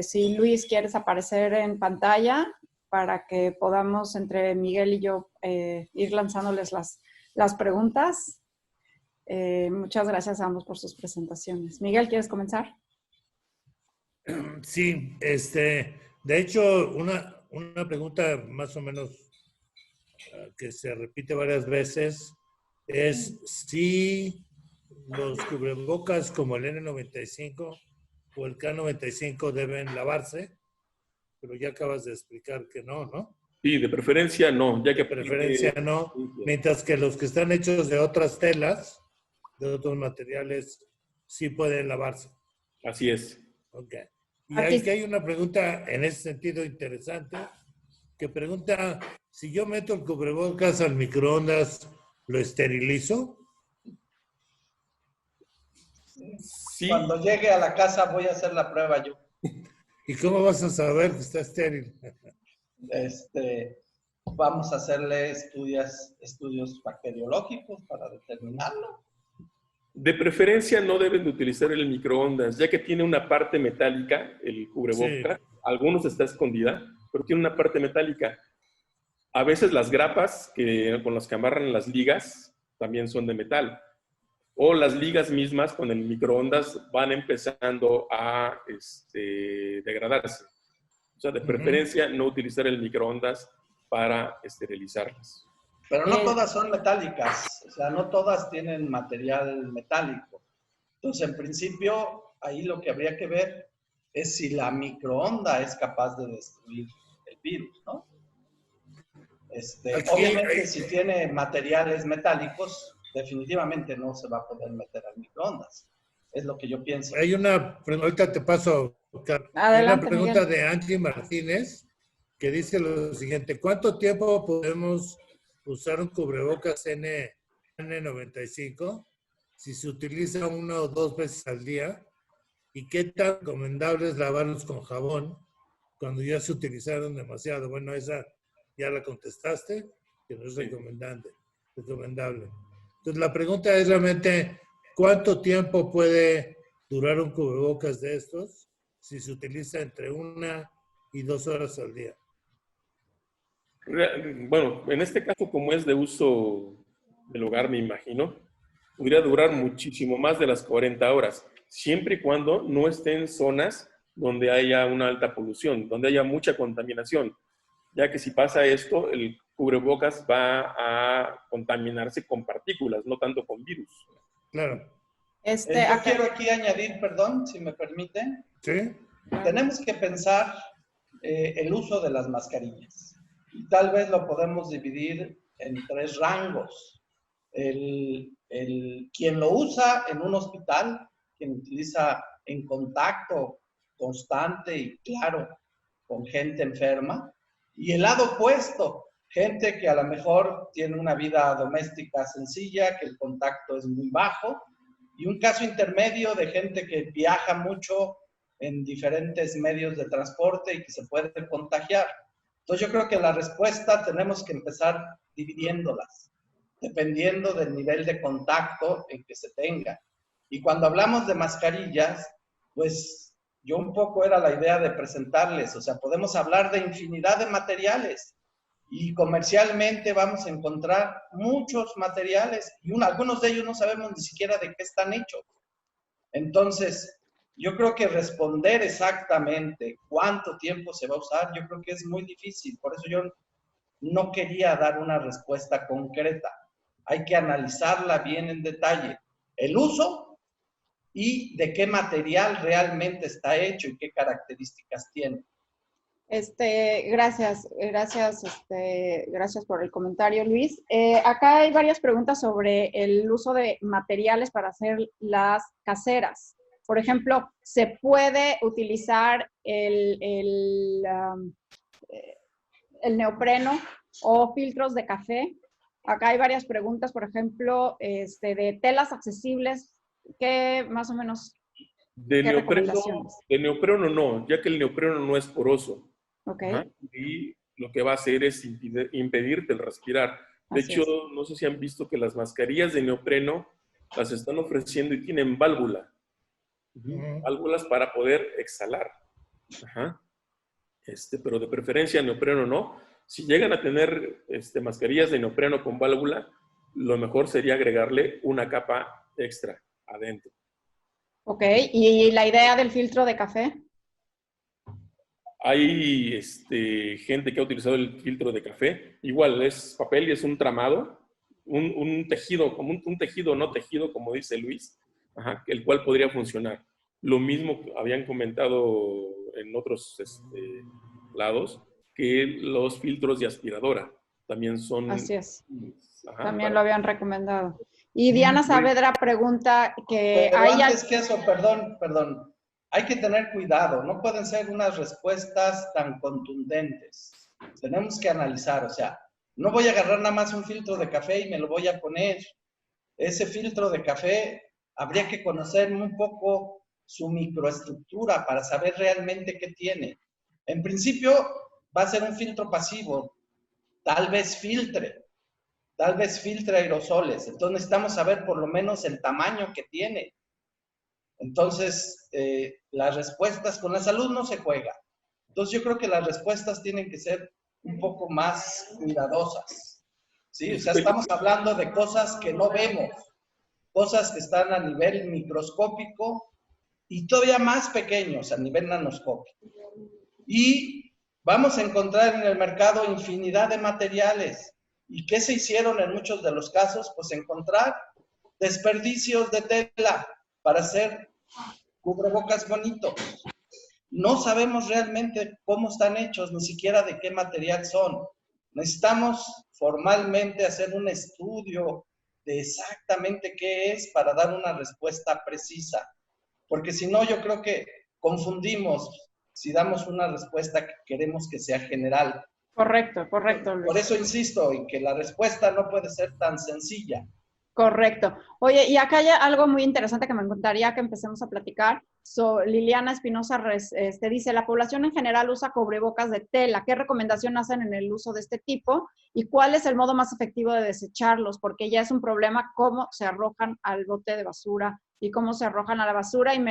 si Luis quieres aparecer en pantalla para que podamos entre Miguel y yo ir lanzándoles las preguntas. Muchas gracias a ambos por sus presentaciones. Miguel, ¿quieres comenzar? Sí, de hecho, una pregunta más o menos que se repite varias veces es si los cubrebocas como el N95 o el K95 deben lavarse, pero ya acabas de explicar que no, ¿no? Sí, de preferencia no, ya que... De preferencia no, mientras que los que están hechos de otras telas, de otros materiales, sí pueden lavarse. Así es. Ok. Y aquí hay una pregunta en ese sentido interesante, que pregunta, si yo meto el cubrebocas al microondas, ¿lo esterilizo? Sí. Cuando llegue a la casa voy a hacer la prueba yo. ¿Y cómo vas a saber que está estéril? Vamos a hacerle estudios bacteriológicos para determinarlo. De preferencia no deben de utilizar el microondas, ya que tiene una parte metálica, el cubrebocas. Sí. Algunos está escondida, pero tiene una parte metálica. A veces las grapas con las que amarran las ligas también son de metal. O las ligas mismas con el microondas van empezando a degradarse. O sea, de preferencia no utilizar el microondas para esterilizarlas. Pero no todas son metálicas, o sea, no todas tienen material metálico. Entonces, en principio, ahí lo que habría que ver es si la microonda es capaz de destruir el virus, ¿no? Obviamente, si tiene materiales metálicos, definitivamente no se va a poder meter al microondas. Es lo que yo pienso. Hay una, ahorita te paso, Adelante, hay una pregunta Miguel. de Angie Martínez que dice lo siguiente: ¿cuánto tiempo podemos usar un cubrebocas N95 si se utiliza 1 o 2 veces al día? ¿Y qué tan recomendable es lavarlos con jabón cuando ya se utilizaron demasiado? Bueno, esa ya la contestaste, que no es recomendable. Entonces, la pregunta es realmente, ¿cuánto tiempo puede durar un cubrebocas de estos si se utiliza entre 1 y 2 horas al día? Bueno, en este caso, como es de uso del hogar, me imagino, podría durar muchísimo más de las 40 horas, siempre y cuando no esté en zonas donde haya una alta polución, donde haya mucha contaminación, ya que si pasa esto, el cubrebocas va a contaminarse con partículas, no tanto con virus. Claro. Yo quiero aquí añadir, perdón, si me permiten. Sí. Tenemos que pensar el uso de las mascarillas. Y tal vez lo podemos dividir en 3 rangos. Quien lo usa en un hospital, quien utiliza en contacto constante y claro con gente enferma, y el lado opuesto, gente que a lo mejor tiene una vida doméstica sencilla, que el contacto es muy bajo, y un caso intermedio de gente que viaja mucho en diferentes medios de transporte y que se puede contagiar. Entonces yo creo que la respuesta tenemos que empezar dividiéndolas, dependiendo del nivel de contacto en que se tenga. Y cuando hablamos de mascarillas, pues yo un poco era la idea de presentarles, o sea, podemos hablar de infinidad de materiales y comercialmente vamos a encontrar muchos materiales y algunos de ellos no sabemos ni siquiera de qué están hechos. Entonces, yo creo que responder exactamente cuánto tiempo se va a usar, yo creo que es muy difícil. Por eso yo no quería dar una respuesta concreta. Hay que analizarla bien en detalle. El uso y de qué material realmente está hecho y qué características tiene. Gracias por el comentario, Luis. Acá hay varias preguntas sobre el uso de materiales para hacer las caseras. Por ejemplo, ¿se puede utilizar el neopreno o filtros de café? Acá hay varias preguntas, por ejemplo, de telas accesibles, ¿qué más o menos? De neopreno no, ya que el neopreno no es poroso. Okay. Y lo que va a hacer es impedirte el respirar. De hecho, no sé si han visto que las mascarillas de neopreno las están ofreciendo y tienen válvula. Válvulas para poder exhalar. Pero de preferencia neopreno no. Si llegan a tener mascarillas de neopreno con válvula, lo mejor sería agregarle una capa extra adentro. Ok, ¿y la idea del filtro de café? Hay gente que ha utilizado el filtro de café. Igual es papel y es un tramado, un tejido, como un tejido no tejido, como dice Luis, el cual podría funcionar. Lo mismo que habían comentado en otros lados, que los filtros de aspiradora también son... Así es. También lo habían recomendado. Y Diana Saavedra pregunta que... Pero antes que eso, perdón. Hay que tener cuidado, no pueden ser unas respuestas tan contundentes. Tenemos que analizar, o sea, no voy a agarrar nada más un filtro de café y me lo voy a poner. Ese filtro de café habría que conocer un poco su microestructura para saber realmente qué tiene. En principio va a ser un filtro pasivo, tal vez filtre, tal vez filtre aerosoles. Entonces necesitamos saber por lo menos el tamaño que tiene. Entonces, las respuestas con la salud no se juega. Entonces yo creo que las respuestas tienen que ser un poco más cuidadosas. ¿Sí? O sea, estamos hablando de cosas que no vemos, cosas que están a nivel microscópico y todavía más pequeños, a nivel nanoscópico. Y vamos a encontrar en el mercado infinidad de materiales. ¿Y qué se hicieron en muchos de los casos? Pues encontrar desperdicios de tela para hacer cubrebocas bonitos. No sabemos realmente cómo están hechos, ni siquiera de qué material son. Necesitamos formalmente hacer un estudio de exactamente qué es para dar una respuesta precisa. Porque si no, yo creo que confundimos si damos una respuesta que queremos que sea general. Correcto, correcto, Luis. Por eso insisto en que la respuesta no puede ser tan sencilla. Correcto. Oye, y acá hay algo muy interesante que me encantaría que empecemos a platicar. Liliana Espinosa dice, la población en general usa cubrebocas de tela. ¿Qué recomendación hacen en el uso de este tipo? ¿Y cuál es el modo más efectivo de desecharlos? Porque ya es un problema cómo se arrojan al bote de basura y cómo se arrojan a la basura. Y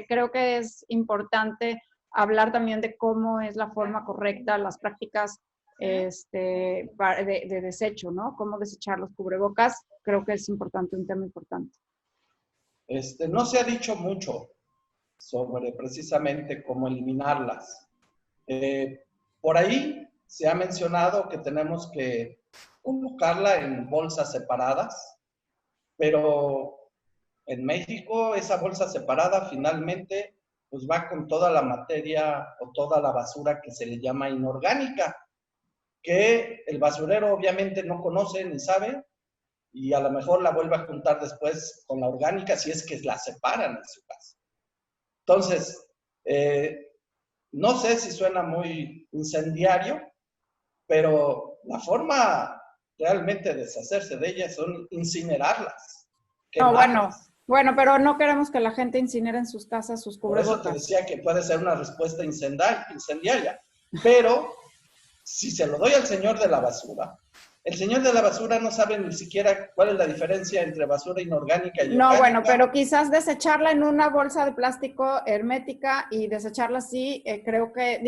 creo que es importante hablar también de cómo es la forma correcta, las prácticas de desecho, ¿no? Cómo desechar los cubrebocas, creo que es importante, un tema importante. No se ha dicho mucho sobre precisamente cómo eliminarlas. Por ahí se ha mencionado que tenemos que colocarla en bolsas separadas, pero en México esa bolsa separada finalmente pues va con toda la materia o toda la basura que se le llama inorgánica, que el basurero obviamente no conoce ni sabe, y a lo mejor la vuelve a juntar después con la orgánica si es que la separan en su casa. Entonces, no sé si suena muy incendiario, pero la forma realmente de deshacerse de ellas son incinerarlas. No, bueno, pero no queremos que la gente incinere en sus casas sus cubrebocas. Por eso te decía que puede ser una respuesta incendiaria, pero si se lo doy al señor de la basura, el señor de la basura no sabe ni siquiera cuál es la diferencia entre basura inorgánica y orgánica. No, bueno, pero quizás desecharla en una bolsa de plástico hermética y desecharla así, creo que,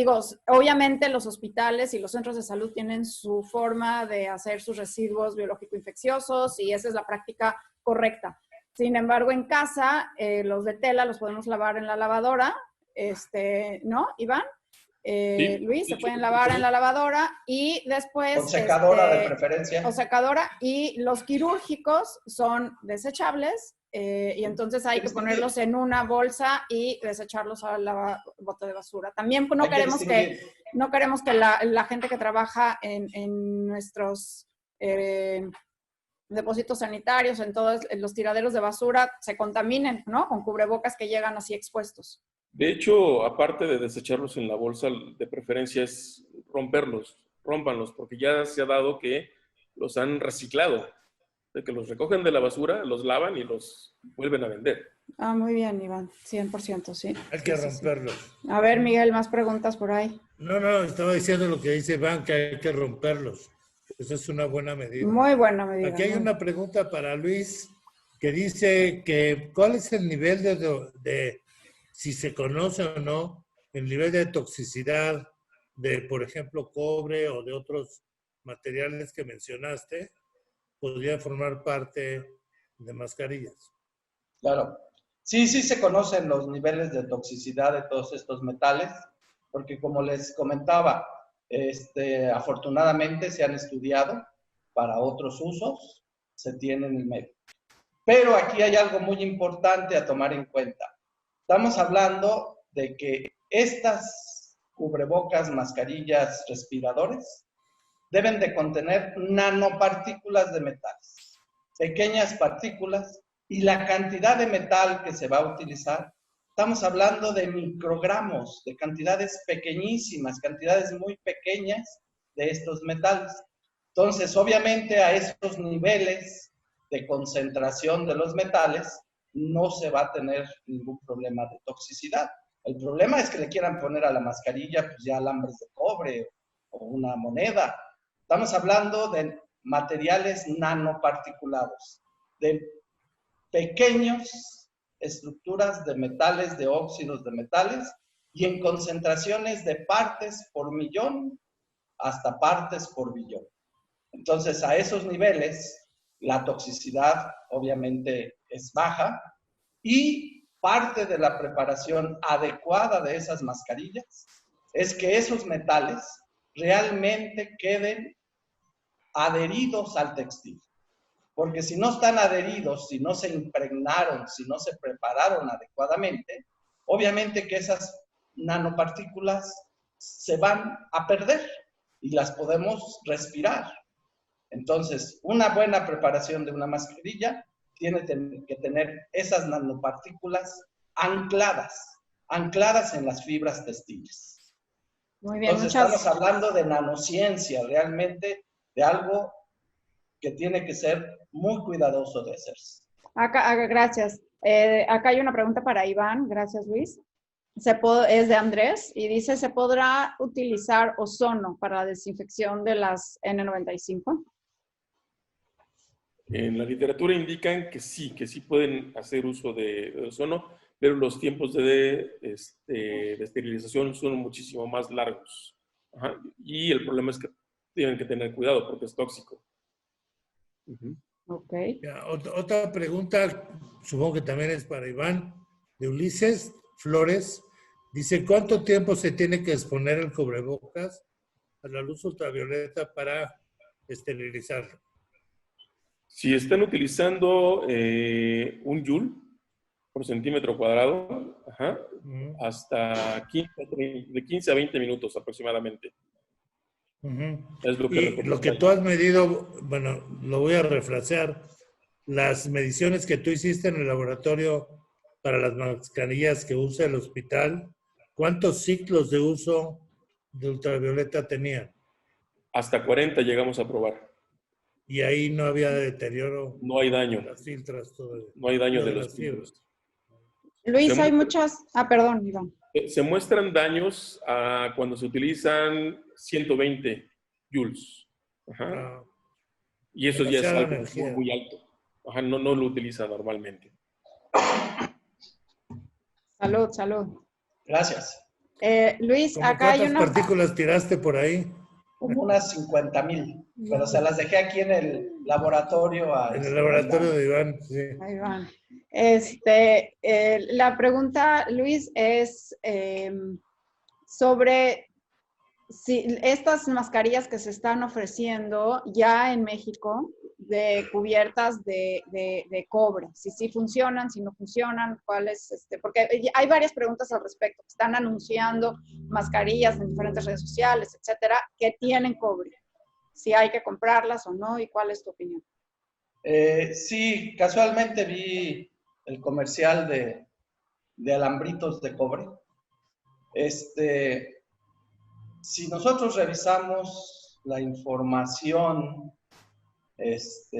obviamente los hospitales y los centros de salud tienen su forma de hacer sus residuos biológico-infecciosos y esa es la práctica correcta. Sin embargo, en casa, los de tela los podemos lavar en la lavadora, ¿no, Iván? Sí, Luis, se pueden lavar en la lavadora y después... Con secadora de preferencia. O secadora, y los quirúrgicos son desechables y entonces hay que ponerlos en una bolsa y desecharlos al bote de basura. También no queremos que la gente que trabaja en nuestros depósitos sanitarios, en todos los tiraderos de basura, se contaminen, ¿no? Con cubrebocas que llegan así expuestos. De hecho, aparte de desecharlos en la bolsa, de preferencia es rómpanlos, porque ya se ha dado que los han reciclado, de que los recogen de la basura, los lavan y los vuelven a vender. Ah, muy bien, Iván, 100%, sí. Hay que romperlos. Sí. A ver, Miguel, más preguntas por ahí. No, estaba diciendo lo que dice Iván, que hay que romperlos. Eso es una buena medida. Muy buena medida. Aquí hay una pregunta para Luis que dice que ¿cuál es el nivel de si se conoce o no, el nivel de toxicidad de, por ejemplo, cobre o de otros materiales que mencionaste, podría formar parte de mascarillas? Claro. Sí se conocen los niveles de toxicidad de todos estos metales, porque como les comentaba, afortunadamente se han estudiado para otros usos, se tienen en el medio. Pero aquí hay algo muy importante a tomar en cuenta. Estamos hablando de que estas cubrebocas, mascarillas, respiradores, deben de contener nanopartículas de metales, pequeñas partículas, y la cantidad de metal que se va a utilizar, estamos hablando de microgramos, de cantidades pequeñísimas, cantidades muy pequeñas de estos metales. Entonces, obviamente, a estos niveles de concentración de los metales, no se va a tener ningún problema de toxicidad. El problema es que le quieran poner a la mascarilla pues ya alambres de cobre o una moneda. Estamos hablando de materiales nanoparticulados, de pequeñas estructuras de metales, de óxidos de metales, y en concentraciones de partes por millón hasta partes por billón. Entonces, a esos niveles, la toxicidad obviamente es baja, y parte de la preparación adecuada de esas mascarillas es que esos metales realmente queden adheridos al textil. Porque si no están adheridos, si no se impregnaron, si no se prepararon adecuadamente, obviamente que esas nanopartículas se van a perder y las podemos respirar. Entonces, una buena preparación de una mascarilla tiene que tener esas nanopartículas ancladas en las fibras textiles. Muy bien, entonces, estamos hablando de nanociencia, realmente de algo que tiene que ser muy cuidadoso de hacerse. Gracias. Acá hay una pregunta para Iván. Gracias, Luis. Es de Andrés y dice, ¿se podrá utilizar ozono para la desinfección de las N95? En la literatura indican que sí pueden hacer uso de ozono, pero los tiempos de esterilización son muchísimo más largos. Ajá. Y el problema es que tienen que tener cuidado porque es tóxico. Ok. Otra pregunta, supongo que también es para Iván, de Ulises Flores. Dice, ¿cuánto tiempo se tiene que exponer el cubrebocas a la luz ultravioleta para esterilizarlo? Si están utilizando un joule por centímetro cuadrado, hasta de 15 a 20 minutos aproximadamente. Es lo que y lo que tú has medido, bueno, lo voy a refrasear, las mediciones que tú hiciste en el laboratorio para las mascarillas que usa el hospital, ¿cuántos ciclos de uso de ultravioleta tenían? Hasta 40 llegamos a probar. Y ahí no había deterioro. No hay daño. Las filtras todavía. No hay daño de los filtros. Luis, hay muchas... perdón, Iván. Se muestran daños cuando se utilizan 120 joules. Y eso ya es algo muy, muy alto. No lo utiliza normalmente. Salud. Gracias. Luis, acá hay una... ¿Cuántas partículas tiraste por ahí? Como unas 50,000, pero se las dejé aquí en el laboratorio. En el laboratorio de Iván, sí. Ahí van. La pregunta, Luis, es sobre si estas mascarillas que se están ofreciendo ya en México, de cubiertas de cobre, si sí funcionan, si no funcionan, cuáles, porque hay varias preguntas al respecto, están anunciando mascarillas en diferentes redes sociales, etcétera, que tienen cobre, si hay que comprarlas o no, y cuál es tu opinión. Sí, casualmente vi el comercial de alambritos de cobre. Si nosotros revisamos la información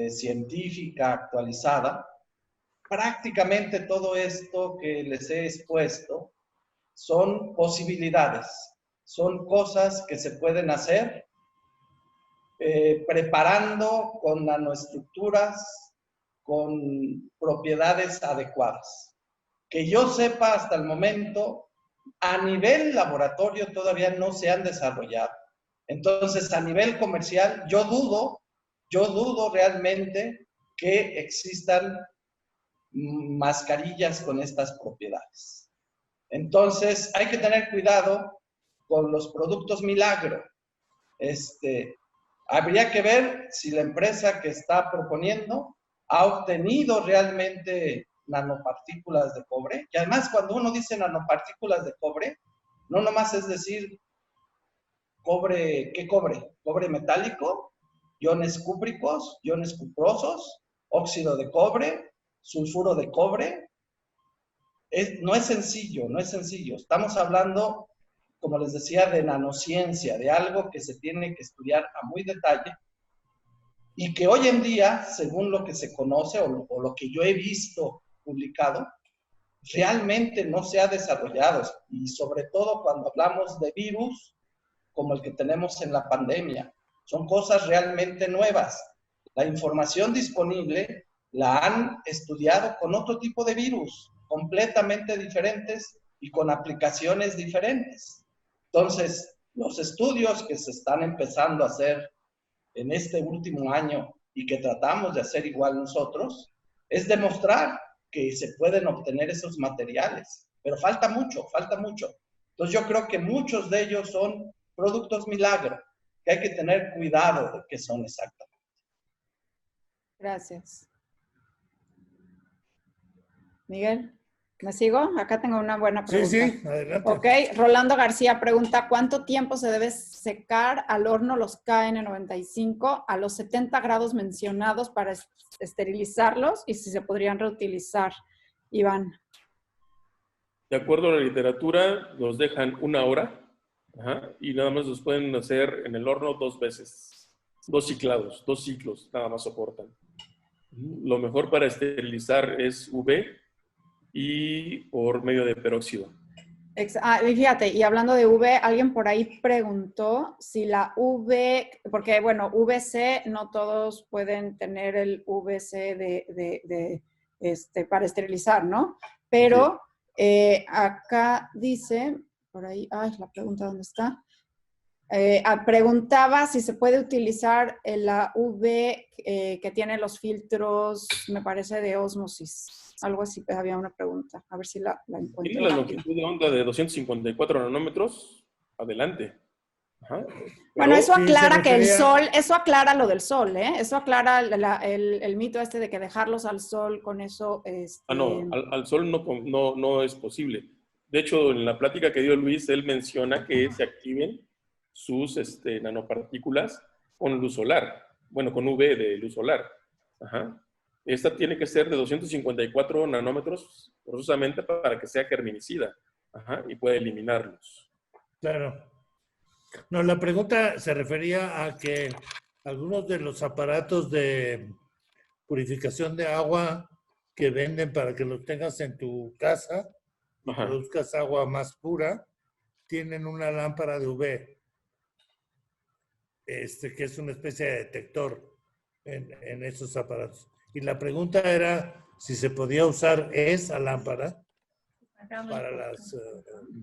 científica actualizada, prácticamente todo esto que les he expuesto son posibilidades, son cosas que se pueden hacer preparando con nanoestructuras, con propiedades adecuadas. Que yo sepa hasta el momento, a nivel laboratorio todavía no se han desarrollado. Entonces, a nivel comercial, yo dudo realmente que existan mascarillas con estas propiedades. Entonces, hay que tener cuidado con los productos milagro. Habría que ver si la empresa que está proponiendo ha obtenido realmente nanopartículas de cobre. Y además, cuando uno dice nanopartículas de cobre, no nomás es decir cobre, ¿qué cobre? Cobre metálico, iones cúpricos, iones cuprosos, óxido de cobre, sulfuro de cobre. No es sencillo. Estamos hablando, como les decía, de nanociencia, de algo que se tiene que estudiar a muy detalle y que hoy en día, según lo que se conoce o lo que yo he visto publicado, realmente no se ha desarrollado, y sobre todo cuando hablamos de virus como el que tenemos en la pandemia. Son cosas realmente nuevas La información disponible la han estudiado con otro tipo de virus, completamente diferentes y con aplicaciones diferentes. Entonces, los estudios que se están empezando a hacer en este último año y que tratamos de hacer igual nosotros, es demostrar que se pueden obtener esos materiales. Pero falta mucho, falta mucho. Entonces yo creo que muchos de ellos son productos milagro, que hay que tener cuidado de qué son exactamente. Gracias. Miguel, ¿me sigo? Acá tengo una buena pregunta. Sí, sí, adelante. Ok, Rolando García pregunta, ¿cuánto tiempo se debe secar al horno los KN95 a los 70 grados mencionados para esterilizarlos y si se podrían reutilizar? Iván. De acuerdo a la literatura, los dejan 1 hora, y nada más los pueden hacer en el horno 2 veces. 2 ciclados, 2 ciclos, nada más soportan. Lo mejor para esterilizar es UV y por medio de peróxido. Fíjate, y hablando de UV, alguien por ahí preguntó si la UV, porque bueno, VC no todos pueden tener el VC para esterilizar, ¿no? Pero acá dice, por ahí, la pregunta ¿dónde está? Preguntaba si se puede utilizar la UV que tiene los filtros, me parece, de ósmosis. Algo así, había una pregunta. A ver si la encuentro. Tiene la longitud de onda de 254 nanómetros. Adelante. Bueno, eso aclara que el sol, eso aclara lo del sol, ¿eh? Eso aclara el mito de que dejarlos al sol con eso. No, al sol no es posible. De hecho, en la plática que dio Luis, él menciona que se activen sus nanopartículas con luz solar. Bueno, con UV de luz solar. Esta tiene que ser de 254 nanómetros forzosamente para que sea germinicida. Y pueda eliminarlos. Claro. No, la pregunta se refería a que algunos de los aparatos de purificación de agua que venden para que los tengas en tu casa y produzcas agua más pura, tienen una lámpara de UV, que es una especie de detector en esos aparatos. Y la pregunta era si se podía usar esa lámpara para las...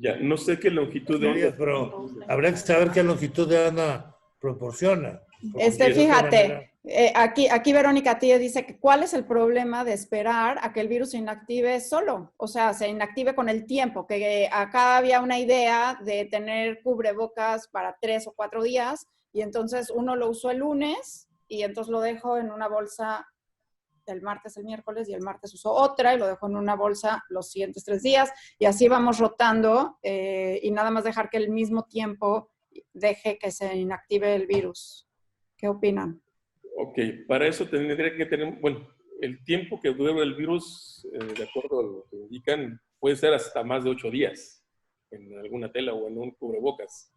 ya, no sé qué longitud de onda. Pero habría que saber qué longitud de onda proporciona. Fíjate, aquí Verónica Tíe dice que ¿cuál es el problema de esperar a que el virus se inactive solo? O sea, se inactive con el tiempo, que acá había una idea de tener cubrebocas para 3 o 4 días y entonces uno lo usó el lunes y entonces lo dejo en una bolsa el martes, el miércoles, y el martes usó otra y lo dejo en una bolsa los siguientes 3 días y así vamos rotando y nada más dejar que el mismo tiempo deje que se inactive el virus. ¿Qué opinan? Ok, para eso tendría que tener, bueno, el tiempo que dura el virus, de acuerdo a lo que indican, puede ser hasta más de 8 días en alguna tela o en un cubrebocas.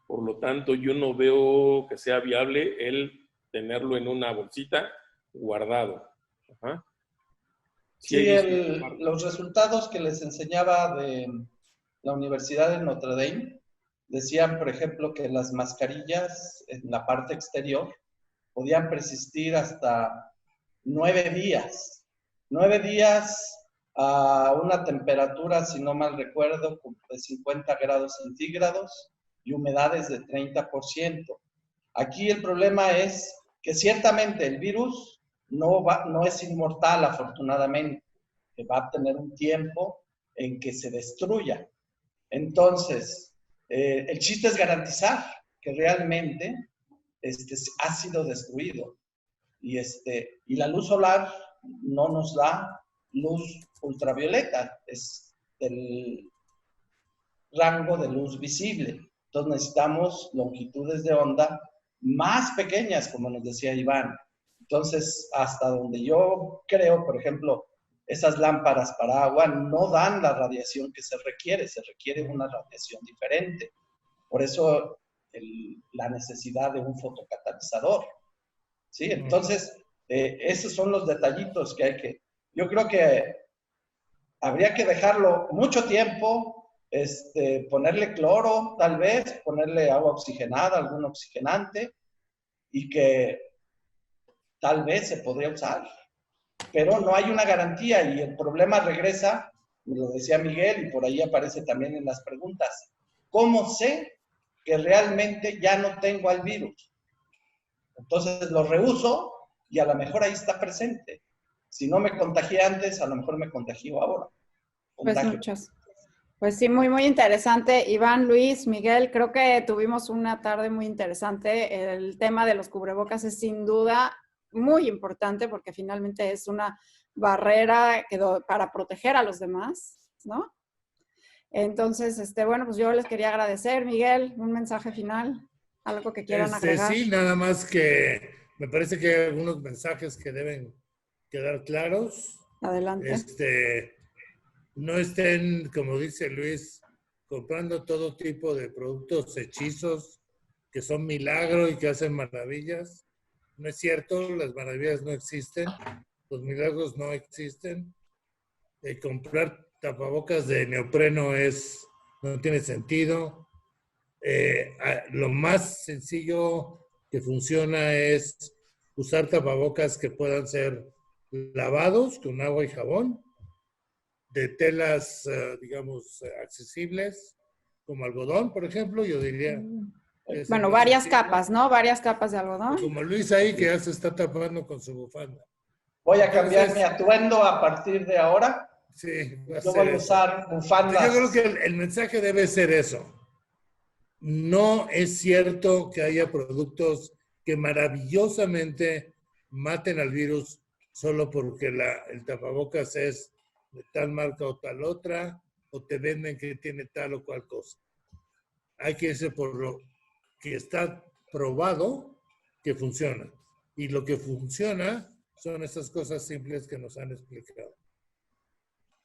Por lo tanto, yo no veo que sea viable el tenerlo en una bolsita guardado. Sí, los resultados que les enseñaba de la Universidad de Notre Dame decían, por ejemplo, que las mascarillas en la parte exterior podían persistir hasta 9 días. 9 días a una temperatura, si no mal recuerdo, de 50 grados centígrados y humedades de 30%. Aquí el problema es que ciertamente el virus no es inmortal, afortunadamente, que va a tener un tiempo en que se destruya. Entonces, el chiste es garantizar que realmente ha sido destruido. Y la luz solar no nos da luz ultravioleta, es del rango de luz visible. Entonces necesitamos longitudes de onda más pequeñas, como nos decía Iván. Entonces, hasta donde yo creo, por ejemplo, esas lámparas para agua no dan la radiación que se requiere una radiación diferente. Por eso la necesidad de un fotocatalizador. ¿Sí? Entonces, esos son los detallitos que hay que... Yo creo que habría que dejarlo mucho tiempo, ponerle cloro, tal vez, ponerle agua oxigenada, algún oxigenante, y que tal vez se podría usar, pero no hay una garantía y el problema regresa, lo decía Miguel y por ahí aparece también en las preguntas, ¿cómo sé que realmente ya no tengo al virus? Entonces lo reuso y a lo mejor ahí está presente. Si no me contagié antes, a lo mejor me contagió ahora. Pues Contagio. muchas. Pues sí, muy, muy interesante. Iván, Luis, Miguel, creo que tuvimos una tarde muy interesante. El tema de los cubrebocas es sin duda muy importante porque finalmente es una barrera para proteger a los demás, ¿no? Entonces, bueno, pues yo les quería agradecer. Miguel, un mensaje final, algo que quieran agregar. Sí, nada más que me parece que hay algunos mensajes que deben quedar claros. Adelante. No estén, como dice Luis, comprando todo tipo de productos hechizos que son milagros y que hacen maravillas. No es cierto, las maravillas no existen, los milagros no existen. Comprar tapabocas de neopreno no tiene sentido. Lo más sencillo que funciona es usar tapabocas que puedan ser lavados con agua y jabón, de telas, digamos, accesibles, como algodón, por ejemplo, yo diría. Bueno, varias capas, ¿no? Varias capas de algodón. Como Luis ahí, que ya se está tapando con su bufanda. Voy a cambiar mi atuendo a partir de ahora. Sí, yo voy a usar bufandas. Yo creo que el mensaje debe ser eso. No es cierto que haya productos que maravillosamente maten al virus solo porque el tapabocas es de tal marca o tal otra, o te venden que tiene tal o cual cosa. Hay que irse por lo que está probado que funciona. Y lo que funciona son estas cosas simples que nos han explicado.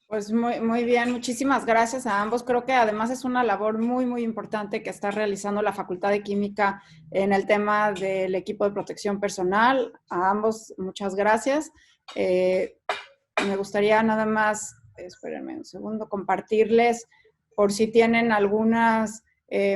Pues muy, muy bien, muchísimas gracias a ambos. Creo que además es una labor muy, muy importante que está realizando la Facultad de Química en el tema del equipo de protección personal. A ambos, muchas gracias. Me gustaría nada más, espérenme un segundo, compartirles por si tienen algunas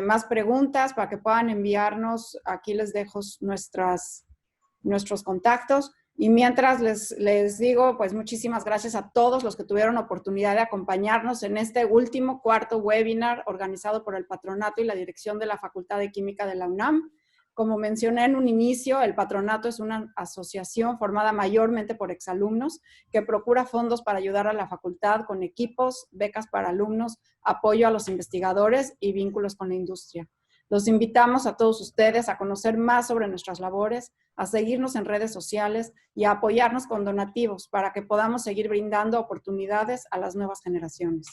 más preguntas para que puedan enviarnos. Aquí les dejo nuestros contactos. Y mientras les digo, pues muchísimas gracias a todos los que tuvieron oportunidad de acompañarnos en este último cuarto webinar organizado por el Patronato y la Dirección de la Facultad de Química de la UNAM. Como mencioné en un inicio, el Patronato es una asociación formada mayormente por exalumnos que procura fondos para ayudar a la facultad con equipos, becas para alumnos, apoyo a los investigadores y vínculos con la industria. Los invitamos a todos ustedes a conocer más sobre nuestras labores, a seguirnos en redes sociales y a apoyarnos con donativos para que podamos seguir brindando oportunidades a las nuevas generaciones.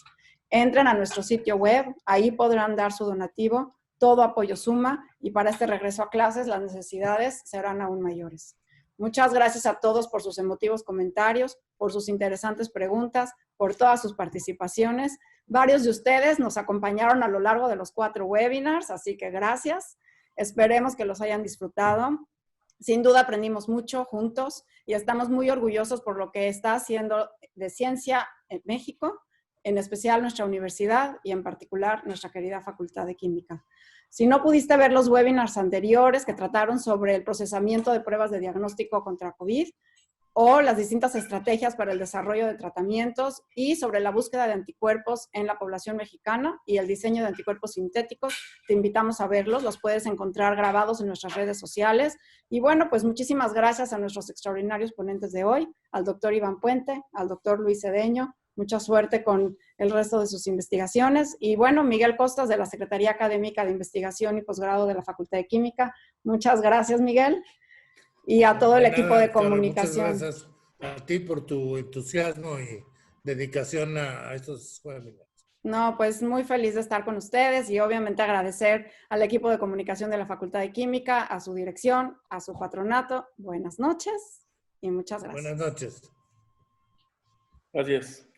Entren a nuestro sitio web, ahí podrán dar su donativo, todo apoyo suma y para este regreso a clases las necesidades serán aún mayores. Muchas gracias a todos por sus emotivos comentarios, por sus interesantes preguntas, por todas sus participaciones. Varios de ustedes nos acompañaron a lo largo de los 4 webinars, así que gracias. Esperemos que los hayan disfrutado. Sin duda aprendimos mucho juntos y estamos muy orgullosos por lo que está haciendo de ciencia en México, en especial nuestra universidad y en particular nuestra querida Facultad de Química. Si no pudiste ver los webinars anteriores que trataron sobre el procesamiento de pruebas de diagnóstico contra COVID o las distintas estrategias para el desarrollo de tratamientos y sobre la búsqueda de anticuerpos en la población mexicana y el diseño de anticuerpos sintéticos, te invitamos a verlos, los puedes encontrar grabados en nuestras redes sociales. Y bueno, pues muchísimas gracias a nuestros extraordinarios ponentes de hoy, al doctor Iván Puente, al doctor Luis Cedeño, mucha suerte con el resto de sus investigaciones. Y bueno, Miguel Costas de la Secretaría Académica de Investigación y Posgrado de la Facultad de Química. Muchas gracias, Miguel. Y a todo el equipo de comunicación. Muchas gracias a ti por tu entusiasmo y dedicación a estos webinars. No, pues muy feliz de estar con ustedes y obviamente agradecer al equipo de comunicación de la Facultad de Química, a su dirección, a su patronato. Buenas noches y muchas gracias. Buenas noches. Gracias.